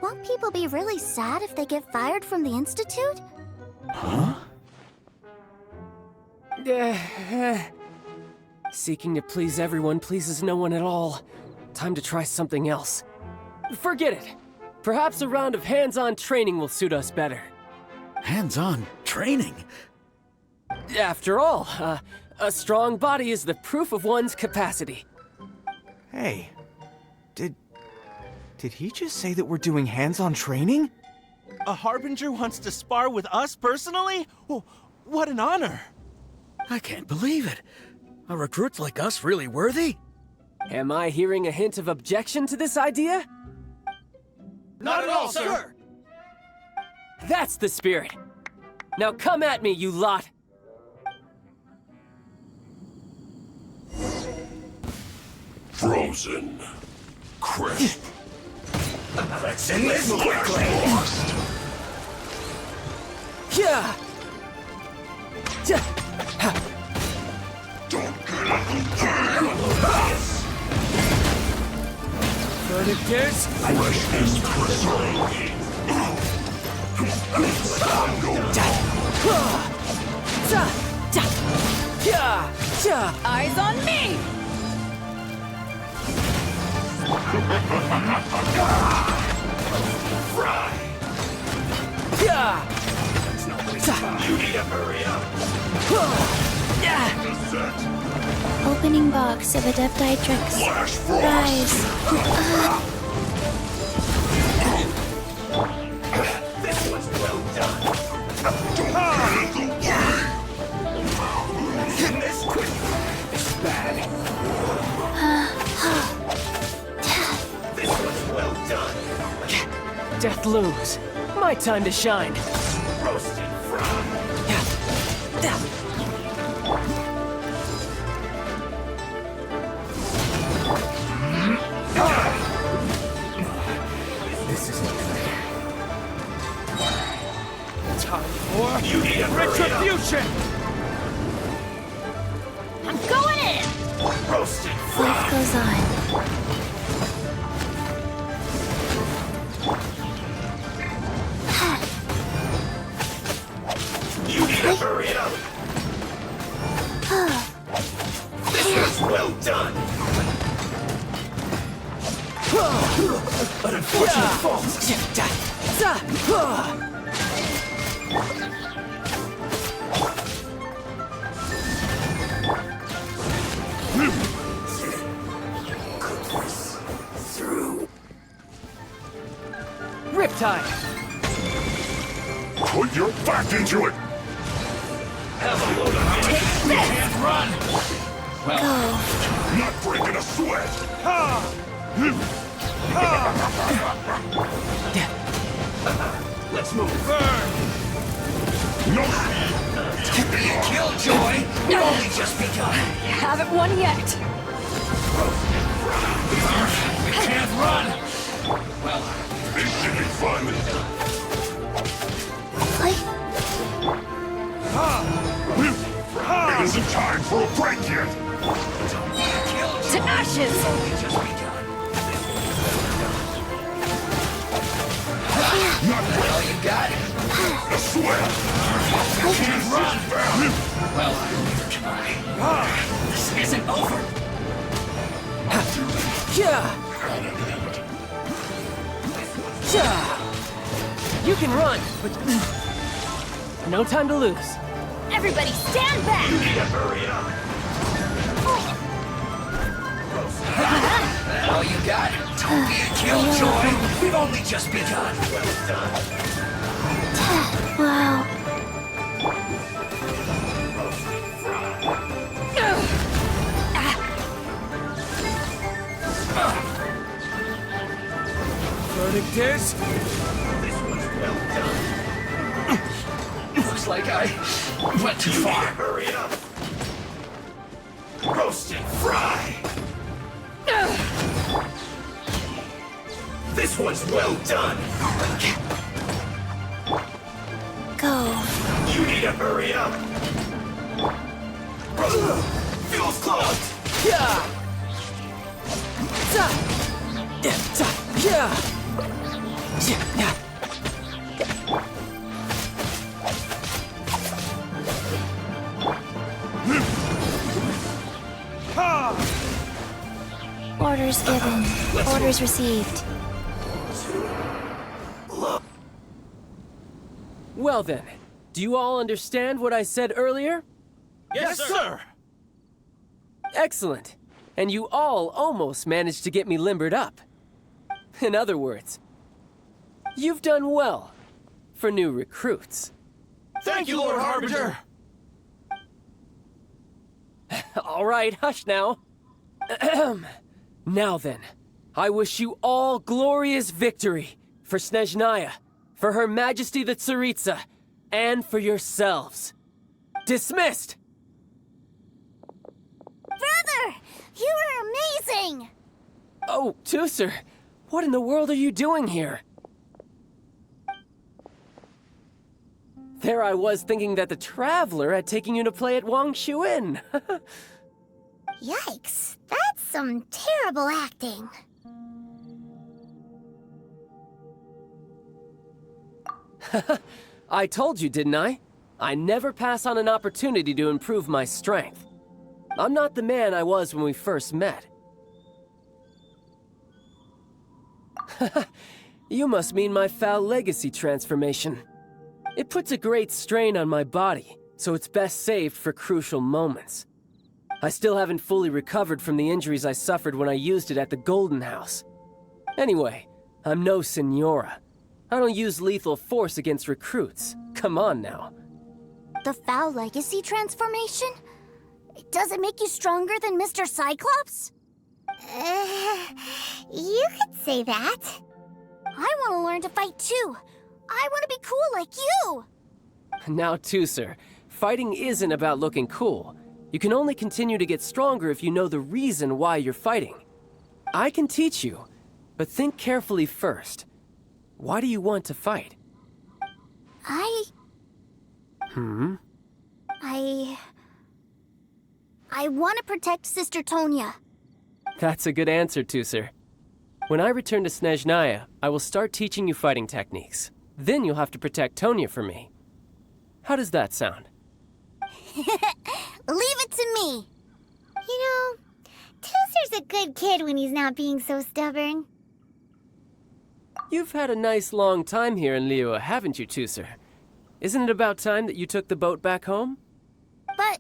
[SPEAKER 3] Won't people be really sad if they get fired from the Institute?
[SPEAKER 12] Huh?
[SPEAKER 6] Seeking to please everyone pleases no one at all. Time to try something else. Forget it. Perhaps a round of hands-on training will suit us better.
[SPEAKER 13] Hands-on training?
[SPEAKER 6] After all, a strong body is the proof of one's capacity.
[SPEAKER 1] Hey, did he just say that we're doing hands-on training?
[SPEAKER 15] A Harbinger wants to spar with us personally? Oh, what an honor!
[SPEAKER 13] I can't believe it. Are recruits like us really worthy?
[SPEAKER 6] Am I hearing a hint of objection to this idea?
[SPEAKER 15] Not at all, sir!
[SPEAKER 6] That's the spirit. Now come at me, you lot!
[SPEAKER 16] Frozen. Crisp.
[SPEAKER 7] Let's end this quickly!
[SPEAKER 6] Yeah!
[SPEAKER 16] Don't get a
[SPEAKER 6] Verdict is...
[SPEAKER 16] Freshness crystal.
[SPEAKER 5] Eyes on me!
[SPEAKER 16] Fry. You need to hurry up.
[SPEAKER 4] Opening box of Adepti
[SPEAKER 16] Flash frost.
[SPEAKER 4] Rise.
[SPEAKER 16] This one's well done. Don't get in the way. In this quick. It's bad. This one's well done.
[SPEAKER 6] Death looms. My time to shine.
[SPEAKER 16] Roasted fry.
[SPEAKER 6] This isn't good. Time for
[SPEAKER 16] You need a
[SPEAKER 6] retribution!
[SPEAKER 5] I'm going in!
[SPEAKER 16] Roasted
[SPEAKER 4] Life goes on.
[SPEAKER 16] You need to hurry up. This was well done. An unfortunate fault. Through.
[SPEAKER 6] Riptide!
[SPEAKER 16] Put your back into it. Have a load of it. You can't run. Well, not breaking a sweat. Let's move. Burn. No. Killjoy. You've only just begun.
[SPEAKER 5] Haven't won yet.
[SPEAKER 16] We can't run. Not well, you got it. I swear. Can't run.
[SPEAKER 13] Well, neither can I. This isn't over.
[SPEAKER 6] You can run, but no time to lose.
[SPEAKER 3] Everybody stand back!
[SPEAKER 16] You need to hurry up.
[SPEAKER 13] All you got? Don't be a killjoy. We've only just begun.
[SPEAKER 4] Wow.
[SPEAKER 10] Verdict is?
[SPEAKER 16] This one's well done.
[SPEAKER 13] Looks like I went too far.
[SPEAKER 16] Hurry up. Roast and fry. This one's well done.
[SPEAKER 4] Go.
[SPEAKER 16] You need to hurry up. Fuel's clogged.
[SPEAKER 4] Orders given. Orders received.
[SPEAKER 6] Well then, do you all understand what I said earlier?
[SPEAKER 15] Yes, sir!
[SPEAKER 6] Excellent. And you all almost managed to get me limbered up. In other words, you've done well for new recruits.
[SPEAKER 15] Thank you, Lord Harbinger!
[SPEAKER 6] All right, hush now. Now then, I wish you all glorious victory for Snezhnaya, for Her Majesty the Tsaritsa, and for yourselves. Dismissed!
[SPEAKER 3] Brother! You were amazing!
[SPEAKER 6] Oh, Tusser, what in the world are you doing here? There I was thinking that the Traveler had taken you to play at Wangshuin.
[SPEAKER 2] Yikes, that's some terrible acting.
[SPEAKER 6] I told you, didn't I? I never pass on an opportunity to improve my strength. I'm not the man I was when we first met. You must mean my foul legacy transformation. It puts a great strain on my body, so it's best saved for crucial moments. I still haven't fully recovered from the injuries I suffered when I used it at the Golden House. Anyway, I'm no Senora. I don't use lethal force against recruits. Come on now.
[SPEAKER 3] The foul legacy transformation? Does it make you stronger than Mr. Cyclops?
[SPEAKER 2] You could say that.
[SPEAKER 3] I want to learn to fight too. I want to be cool like you.
[SPEAKER 6] Now, Tusser, fighting isn't about looking cool. You can only continue to get stronger if you know the reason why you're fighting. I can teach you, but think carefully first. Why do you want to fight?
[SPEAKER 3] I want to protect Sister Tonya.
[SPEAKER 6] That's a good answer, Tusser. When I return to Snezhnaya, I will start teaching you fighting techniques. Then you'll have to protect Tonya for me. How does that sound?
[SPEAKER 3] Leave it to me.
[SPEAKER 2] You know, Tusser's a good kid when he's not being so stubborn.
[SPEAKER 6] You've had a nice long time here in Liyue, haven't you, Tusser? Isn't it about time that you took the boat back home?
[SPEAKER 3] But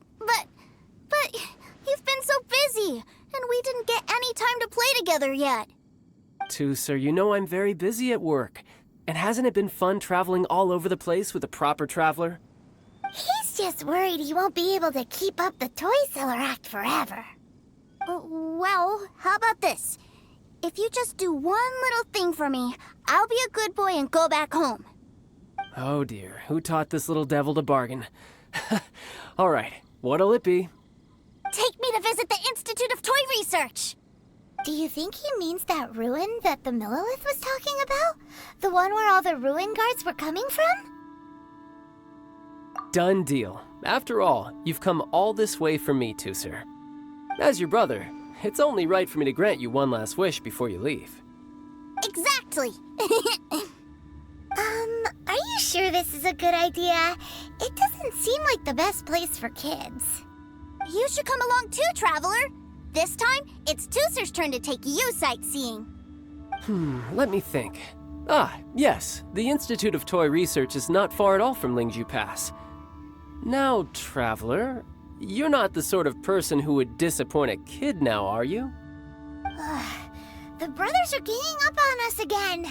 [SPEAKER 3] you've been so busy, and we didn't get any time to play together yet.
[SPEAKER 6] Tusser, you know I'm very busy at work. And hasn't it been fun traveling all over the place with a proper traveler?
[SPEAKER 2] He's just worried he won't be able to keep up the toy seller act forever.
[SPEAKER 3] Well, how about this? If you just do one little thing for me, I'll be a good boy and go back home.
[SPEAKER 6] Oh dear, who taught this little devil to bargain? All right, what'll it be?
[SPEAKER 3] Take me to visit the Institute of Toy Research.
[SPEAKER 2] Do you think he means that ruin that the Millilith was talking about? The one where all the ruin guards were coming from?
[SPEAKER 6] Done deal. After all, you've come all this way for me, Tusser. As your brother, it's only right for me to grant you one last wish before you leave.
[SPEAKER 3] Exactly.
[SPEAKER 2] sure this is a good idea? It doesn't seem like the best place for kids.
[SPEAKER 3] You should come along too, Traveler. This time, it's Tooser's turn to take you sightseeing.
[SPEAKER 6] Let me think. Ah, yes, the Institute of Toy Research is not far at all from Lingju Pass. Now, Traveler, you're not the sort of person who would disappoint a kid now, are you?
[SPEAKER 2] The brothers are ganging up on us again.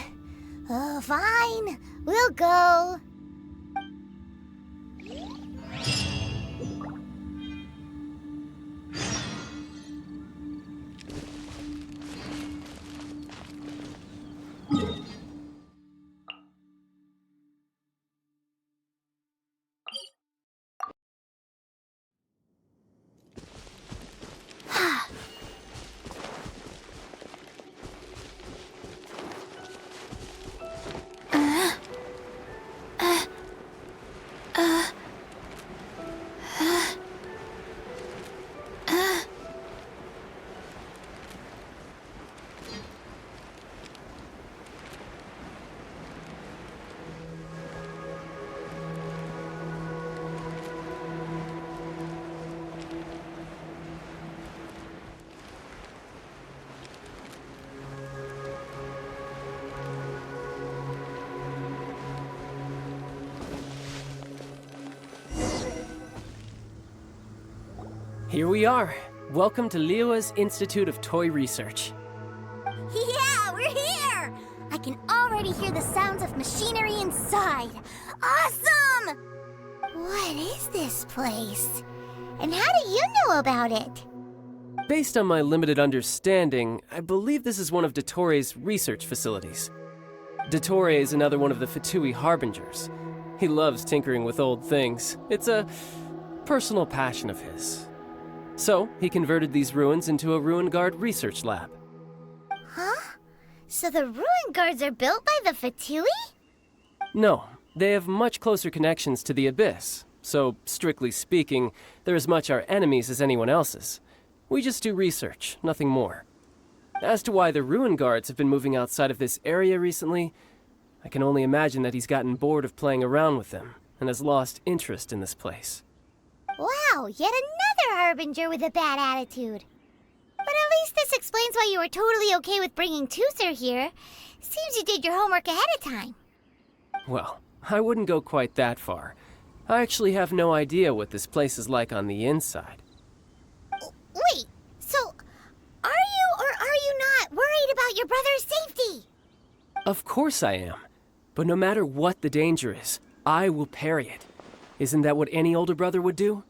[SPEAKER 2] Oh, fine. We'll go.
[SPEAKER 6] Here we are. Welcome to Liyue's Institute of Toy Research.
[SPEAKER 3] Yeah, we're here! I can already hear the sounds of machinery inside. Awesome!
[SPEAKER 2] What is this place? And how do you know about it?
[SPEAKER 6] Based on my limited understanding, I believe this is one of Dottore's research facilities. Dottore is another one of the Fatui Harbingers. He loves tinkering with old things. It's a personal passion of his. So, he converted these ruins into a Ruin Guard research lab.
[SPEAKER 2] Huh? So the ruin guards are built by the Fatui?
[SPEAKER 6] No, they have much closer connections to the Abyss. So, strictly speaking, they're as much our enemies as anyone else's. We just do research, nothing more. As to why the Ruin Guards have been moving outside of this area recently, I can only imagine that he's gotten bored of playing around with them and has lost interest in this place.
[SPEAKER 2] Wow, yet another Harbinger with a bad attitude. But at least this explains why you were totally okay with bringing Tooser here. Seems you did your homework ahead of time.
[SPEAKER 6] Well, I wouldn't go quite that far. I actually have no idea what this place is like on the inside.
[SPEAKER 2] Wait, so are you or are you not worried about your brother's safety?
[SPEAKER 6] Of course I am. But no matter what the danger is, I will parry it. Isn't that what any older brother would do?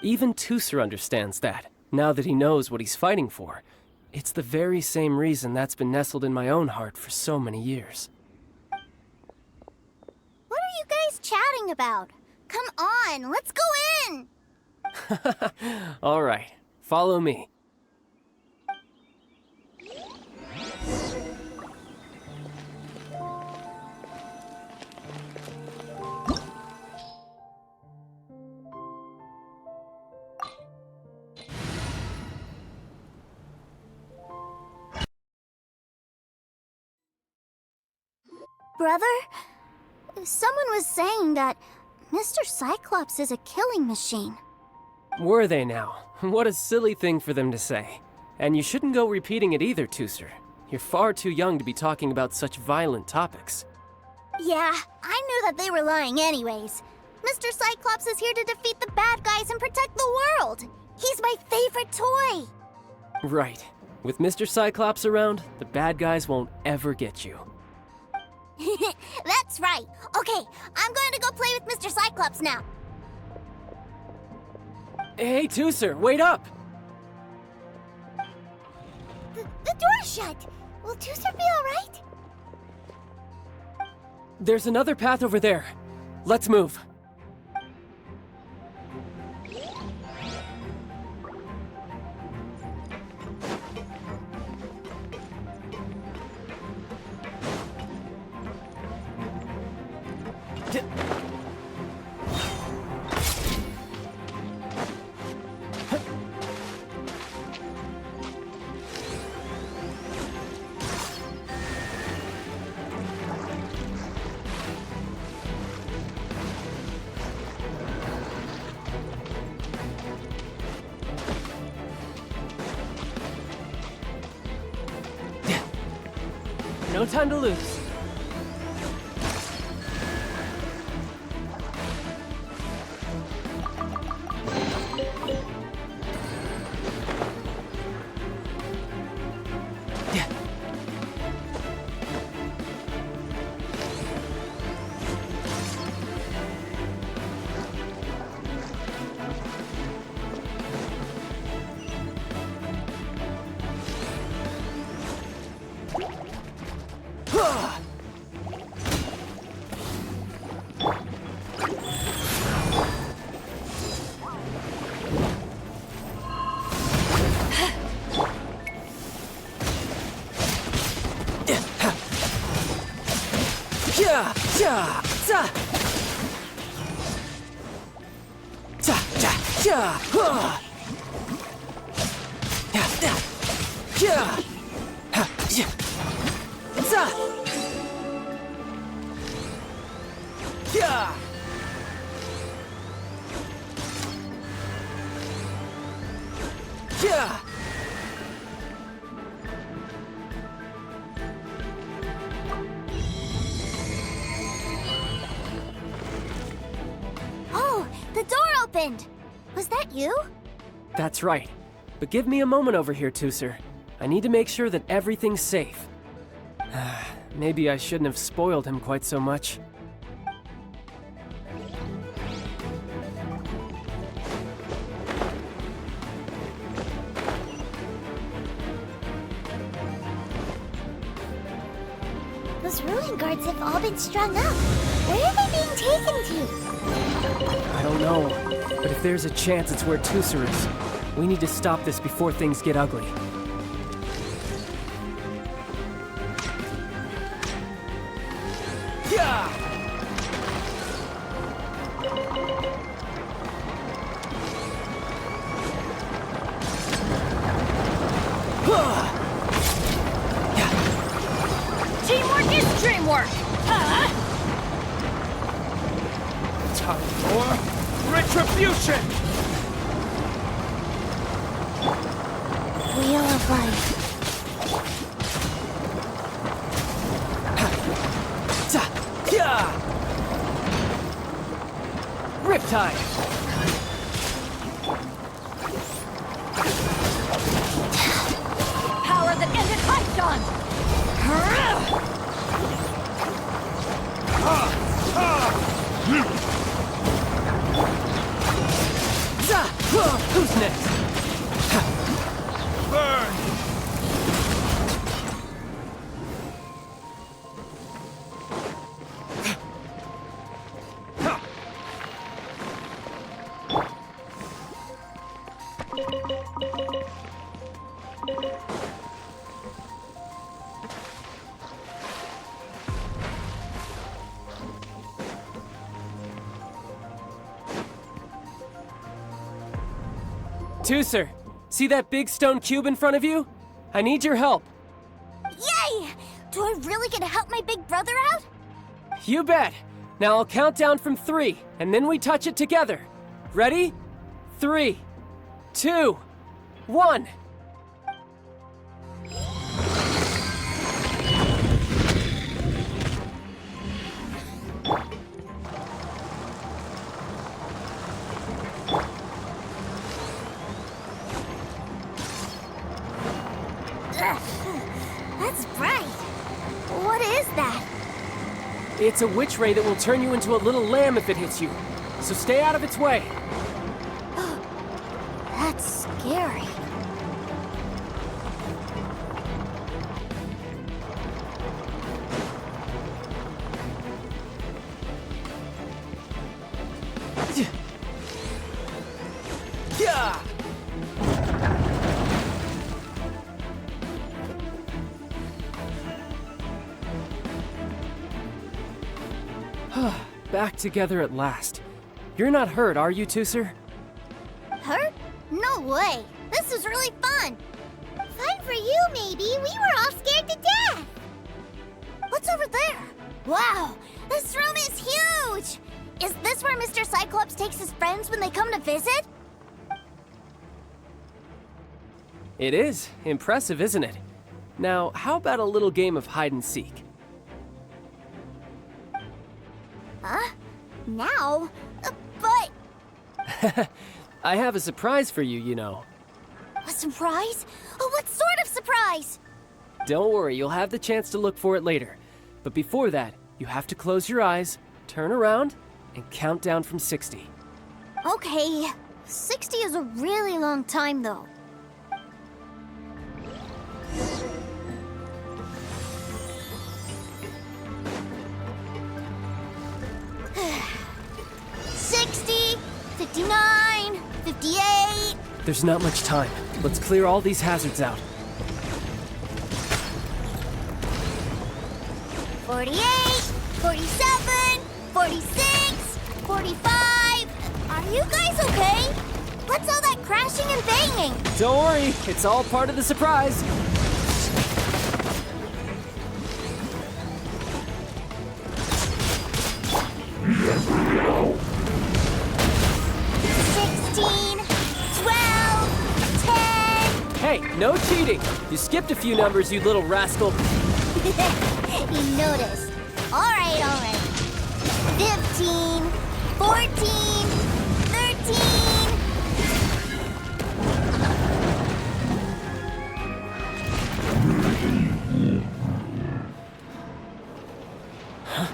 [SPEAKER 6] Even Tooser understands that, now that he knows what he's fighting for. It's the very same reason that's been nestled in my own heart for so many years.
[SPEAKER 3] What are you guys chatting about? Come on, let's go in!
[SPEAKER 6] All right, follow me.
[SPEAKER 3] Brother, someone was saying that Mr. Cyclops is a killing machine.
[SPEAKER 6] Were they now? What a silly thing for them to say. And you shouldn't go repeating it either, Tooser. You're far too young to be talking about such violent topics.
[SPEAKER 3] Yeah, I knew that they were lying anyways. Mr. Cyclops is here to defeat the bad guys and protect the world. He's my favorite toy.
[SPEAKER 6] Right. With Mr. Cyclops around, the bad guys won't ever get you.
[SPEAKER 3] That's right. Okay, I'm going to go play with Mr. Cyclops now.
[SPEAKER 6] Hey, Tooser, wait up!
[SPEAKER 2] The door's shut. Will Tooser be alright?
[SPEAKER 6] There's another path over there. Let's move. No time to lose.
[SPEAKER 3] Oh, the door opened! Was that you?
[SPEAKER 6] That's right. But give me a moment over here, Tooser. I need to make sure that everything's safe. Maybe I shouldn't have spoiled him quite so much.
[SPEAKER 2] Those ruin guards have all been strung up. Where are they being taken to?
[SPEAKER 6] I don't know, but if there's a chance it's where Tooser is, we need to stop this before things get ugly.
[SPEAKER 5] Teamwork is dreamwork!
[SPEAKER 15] Time for retribution!
[SPEAKER 2] Wheel of life.
[SPEAKER 6] Riptide!
[SPEAKER 5] Power that ended Python!
[SPEAKER 6] Who's next?
[SPEAKER 15] Burn!
[SPEAKER 6] Tooser, see that big stone cube in front of you? I need your help.
[SPEAKER 3] Yay! Do I really get to help my big brother out?
[SPEAKER 6] You bet. Now I'll count down from 3, and then we touch it together. Ready? 3, 2, 1.
[SPEAKER 3] That's bright. What is that?
[SPEAKER 6] It's a witch ray that will turn you into a little lamb if it hits you. So stay out of its way.
[SPEAKER 3] That's scary.
[SPEAKER 6] Yeah! Back together at last. You're not hurt, are you, Tooser?
[SPEAKER 3] Hurt? No way. This is really fun.
[SPEAKER 2] Fun for you, maybe. We were all scared to death.
[SPEAKER 3] What's over there? Wow, this room is huge. Is this where Mr. Cyclops takes his friends when they come to visit?
[SPEAKER 6] It is. Impressive, isn't it? Now, how about a little game of hide and seek?
[SPEAKER 3] Huh? Now? But...
[SPEAKER 6] I have a surprise for you, you know.
[SPEAKER 3] A surprise? Oh, what sort of surprise?
[SPEAKER 6] Don't worry, you'll have the chance to look for it later. But before that, you have to close your eyes, turn around, and count down from 60.
[SPEAKER 3] Okay, 60 is a really long time, though. $60, $59, $58.
[SPEAKER 6] There's not much time. Let's clear all these hazards out.
[SPEAKER 3] 48, 47, 46, 45. Are you guys okay? What's all that crashing and banging?
[SPEAKER 6] Don't worry, it's all part of the surprise. Hey, no cheating! You skipped a few numbers, you little rascal.
[SPEAKER 3] You noticed. All right. 15, 14, 13.
[SPEAKER 6] Huh?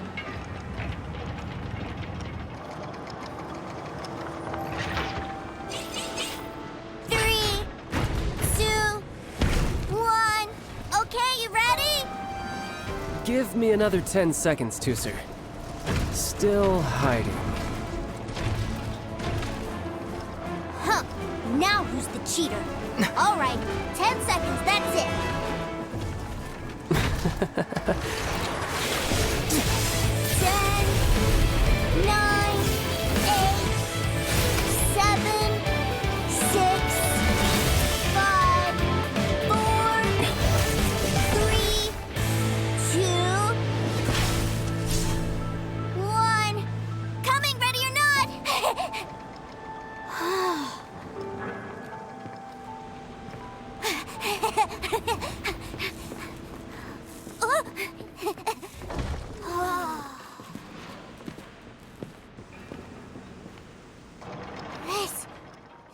[SPEAKER 6] Give me another 10 seconds, Tooser. Still hiding.
[SPEAKER 3] Huh. Now who's the cheater? All right, 10 seconds, that's it. 10, 9, 8, 7, 6, 5, 4, 3, 2, 1. Coming, ready or not?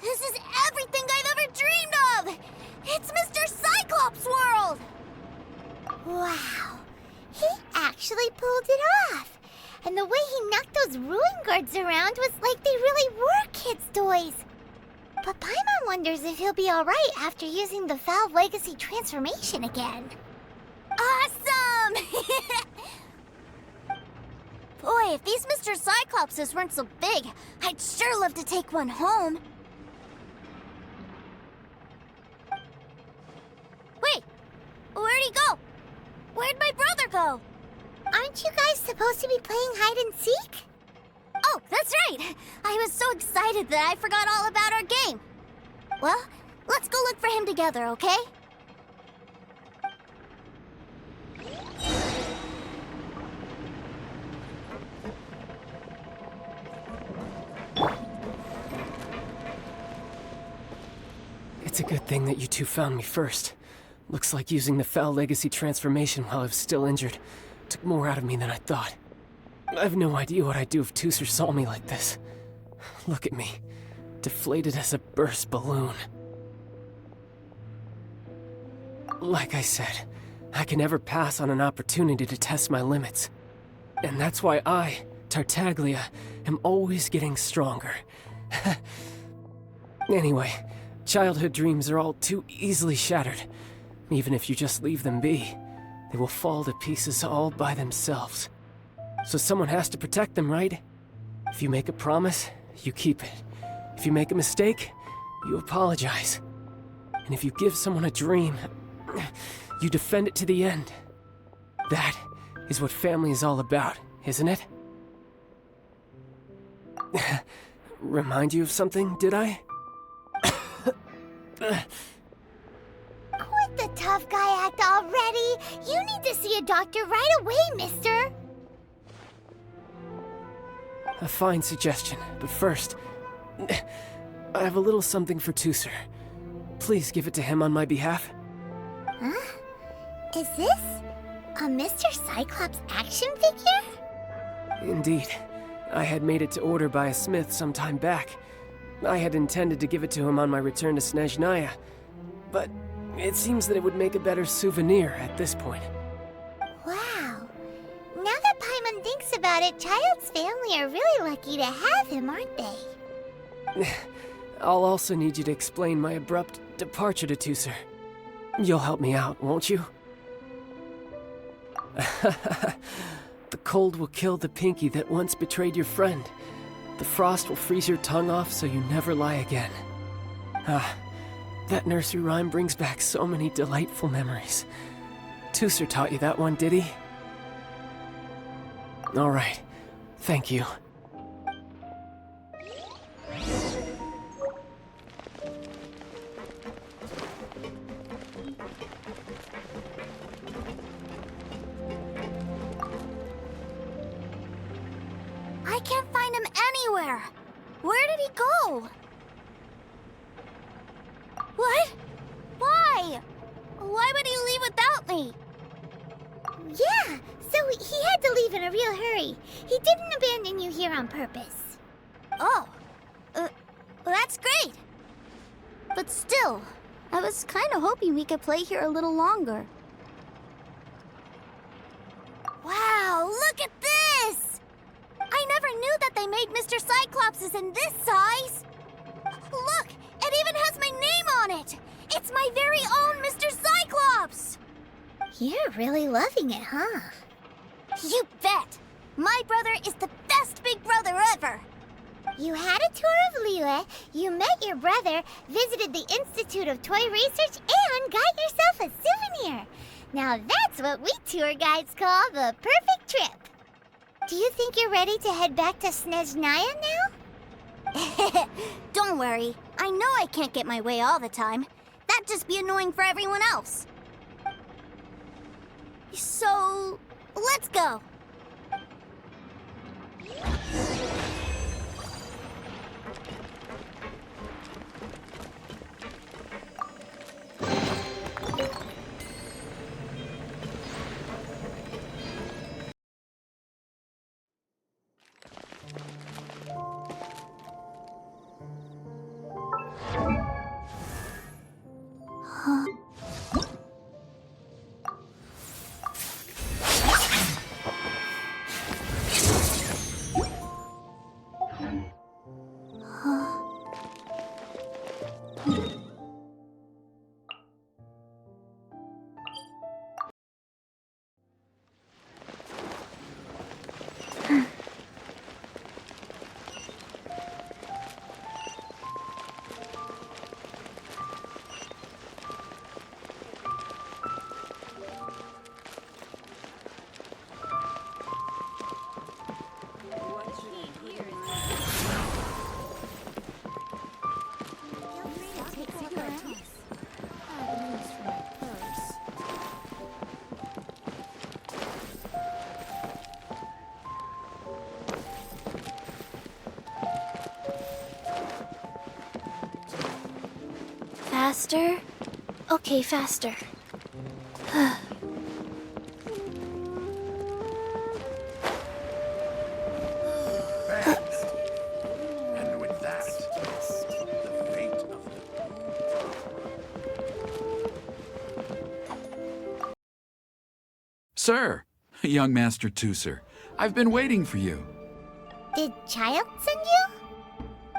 [SPEAKER 3] This is everything I've ever dreamed of! It's Mr. Cyclops' world!
[SPEAKER 2] Wow, he actually pulled it off. And the way he knocked those ruin guards around was like they really were kids' toys. But Paimon wonders if he'll be alright after using the Valve Legacy transformation again.
[SPEAKER 3] Awesome! Boy, if these Mr. Cyclopses weren't so big, I'd sure love to take one home. Wait, where'd he go? Where'd my brother go?
[SPEAKER 2] Aren't you guys supposed to be playing hide and seek?
[SPEAKER 3] Oh, that's right! I was so excited that I forgot all about our game. Well, let's go look for him together, okay?
[SPEAKER 6] It's a good thing that you two found me first. Looks like using the Foul Legacy transformation while I was still injured took more out of me than I thought. I have no idea what I'd do if Tooser saw me like this. Look at me, deflated as a burst balloon. Like I said, I can never pass on an opportunity to test my limits. And that's why I, Tartaglia, am always getting stronger. Anyway, childhood dreams are all too easily shattered. Even if you just leave them be, they will fall to pieces all by themselves. So someone has to protect them, right? If you make a promise, you keep it. If you make a mistake, you apologize. And if you give someone a dream, you defend it to the end. That is what family is all about, isn't it? Remind you of something, did I?
[SPEAKER 2] Quit the tough guy act already! You need to see a doctor right away, mister!
[SPEAKER 6] A fine suggestion, but first, I have a little something for Tooser. Please give it to him on my behalf.
[SPEAKER 2] Huh? Is this a Mr. Cyclops action figure?
[SPEAKER 6] Indeed. I had made it to order by a smith some time back. I had intended to give it to him on my return to Snezhnaya, but it seems that it would make a better souvenir at this point.
[SPEAKER 2] Wow. Now that Paimon thinks about it, Childe's family are really lucky to have him, aren't they?
[SPEAKER 6] I'll also need you to explain my abrupt departure to Tusser. You'll help me out, won't you? The cold will kill the pinky that once betrayed your friend. The frost will freeze your tongue off so you never lie again. Ah, that nursery rhyme brings back so many delightful memories. Tusser taught you that one, did he? All right, thank you.
[SPEAKER 3] I can't find him anywhere. Where did he go? What? Why? Why would he leave without me?
[SPEAKER 2] Yeah, so he had to leave in a real hurry. He didn't abandon you here on purpose.
[SPEAKER 3] Oh, well, that's great. But still, I was kind of hoping we could play here a little longer. Wow, look at this! I never knew that they made Mr. Cyclopses in this size. Look, it even has my name on it. It's my very own Mr. Cyclops.
[SPEAKER 2] You're really loving it, huh?
[SPEAKER 3] You bet. My brother is the best big brother ever.
[SPEAKER 2] You had a tour of Liyue, you met your brother, visited the Institute of Toy Research, and got yourself a souvenir. Now that's what we tour guides call the perfect trip. Do you think you're ready to head back to Snezhnaya now?
[SPEAKER 3] Don't worry. I know I can't get my way all the time. That'd just be annoying for everyone else. So, let's go.
[SPEAKER 4] Faster? Okay, faster.
[SPEAKER 16] And with that, the fate of the...
[SPEAKER 17] Sir, young Master Tusser, I've been waiting for you.
[SPEAKER 2] Did Childe send you?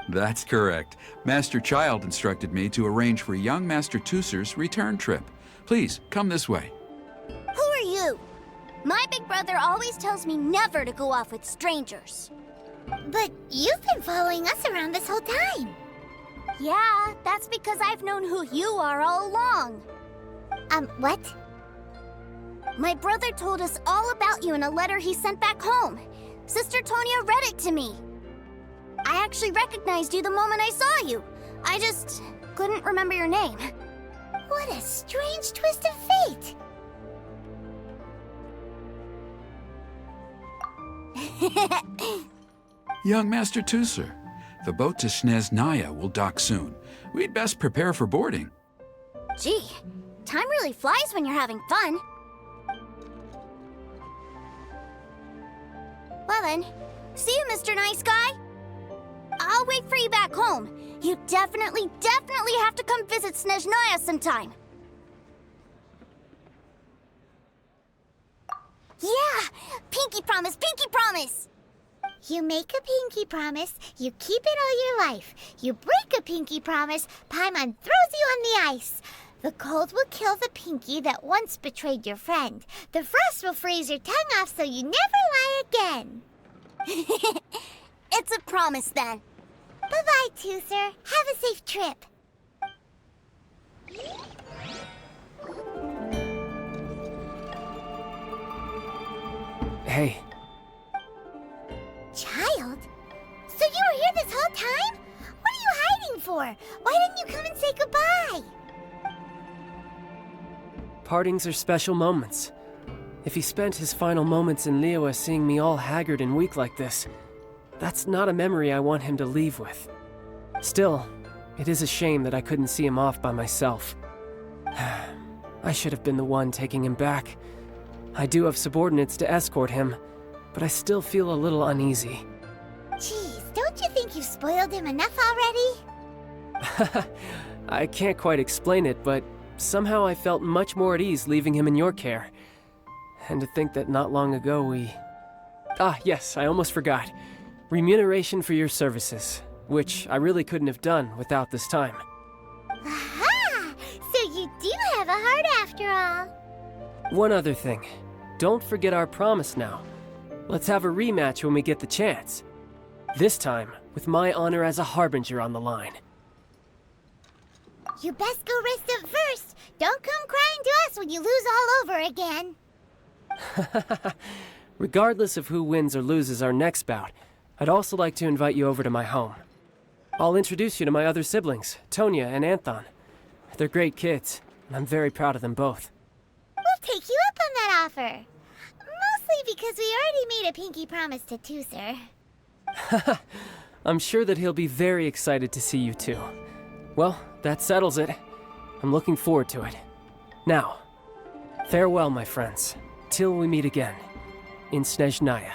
[SPEAKER 17] That's correct. Master Childe instructed me to arrange for young Master Tusser's return trip. Please, come this way.
[SPEAKER 3] Who are you? My big brother always tells me never to go off with strangers.
[SPEAKER 2] But you've been following us around this whole time.
[SPEAKER 3] Yeah, that's because I've known who you are all along.
[SPEAKER 2] What?
[SPEAKER 3] My brother told us all about you in a letter he sent back home. Sister Tonya read it to me. I actually recognized you the moment I saw you. I just couldn't remember your name.
[SPEAKER 2] What a strange twist of fate.
[SPEAKER 17] Young Master Tusser, the boat to Snezhnaya will dock soon. We'd best prepare for boarding.
[SPEAKER 3] Gee, time really flies when you're having fun. Well then, see you, Mr. Nice Guy. I'll wait for you back home. You definitely have to come visit Snezhnaya sometime. Yeah! Pinky promise, pinky promise!
[SPEAKER 2] You make a pinky promise, you keep it all your life. You break a pinky promise, Paimon throws you on the ice. The cold will kill the pinky that once betrayed your friend. The frost will freeze your tongue off so you never lie again.
[SPEAKER 3] It's a promise then.
[SPEAKER 2] Bye-bye, Tooser. Have a safe trip.
[SPEAKER 6] Hey.
[SPEAKER 2] Child? So you were here this whole time? What are you hiding for? Why didn't you come and say goodbye?
[SPEAKER 6] Partings are special moments. If he spent his final moments in Liyue seeing me all haggard and weak like this, that's not a memory I want him to leave with. Still, it is a shame that I couldn't see him off by myself. I should have been the one taking him back. I do have subordinates to escort him, but I still feel a little uneasy.
[SPEAKER 2] Jeez, don't you think you've spoiled him enough already?
[SPEAKER 6] I can't quite explain it, but somehow I felt much more at ease leaving him in your care. And to think that not long ago we... Ah, yes, I almost forgot. Remuneration for your services, which I really couldn't have done without this time.
[SPEAKER 2] Aha! So you do have a heart after all.
[SPEAKER 6] One other thing. Don't forget our promise now. Let's have a rematch when we get the chance. This time, with my honor as a harbinger on the line.
[SPEAKER 2] You best go rest up first. Don't come crying to us when you lose all over again.
[SPEAKER 6] Regardless of who wins or loses our next bout, I'd also like to invite you over to my home. I'll introduce you to my other siblings, Tonya and Anthon. They're great kids, and I'm very proud of them both.
[SPEAKER 2] We'll take you up on that offer. Mostly because we already made a pinky promise to Tooser.
[SPEAKER 6] I'm sure that he'll be very excited to see you too. Well, that settles it. I'm looking forward to it. Now, farewell, my friends, till we meet again in Snezhnaya.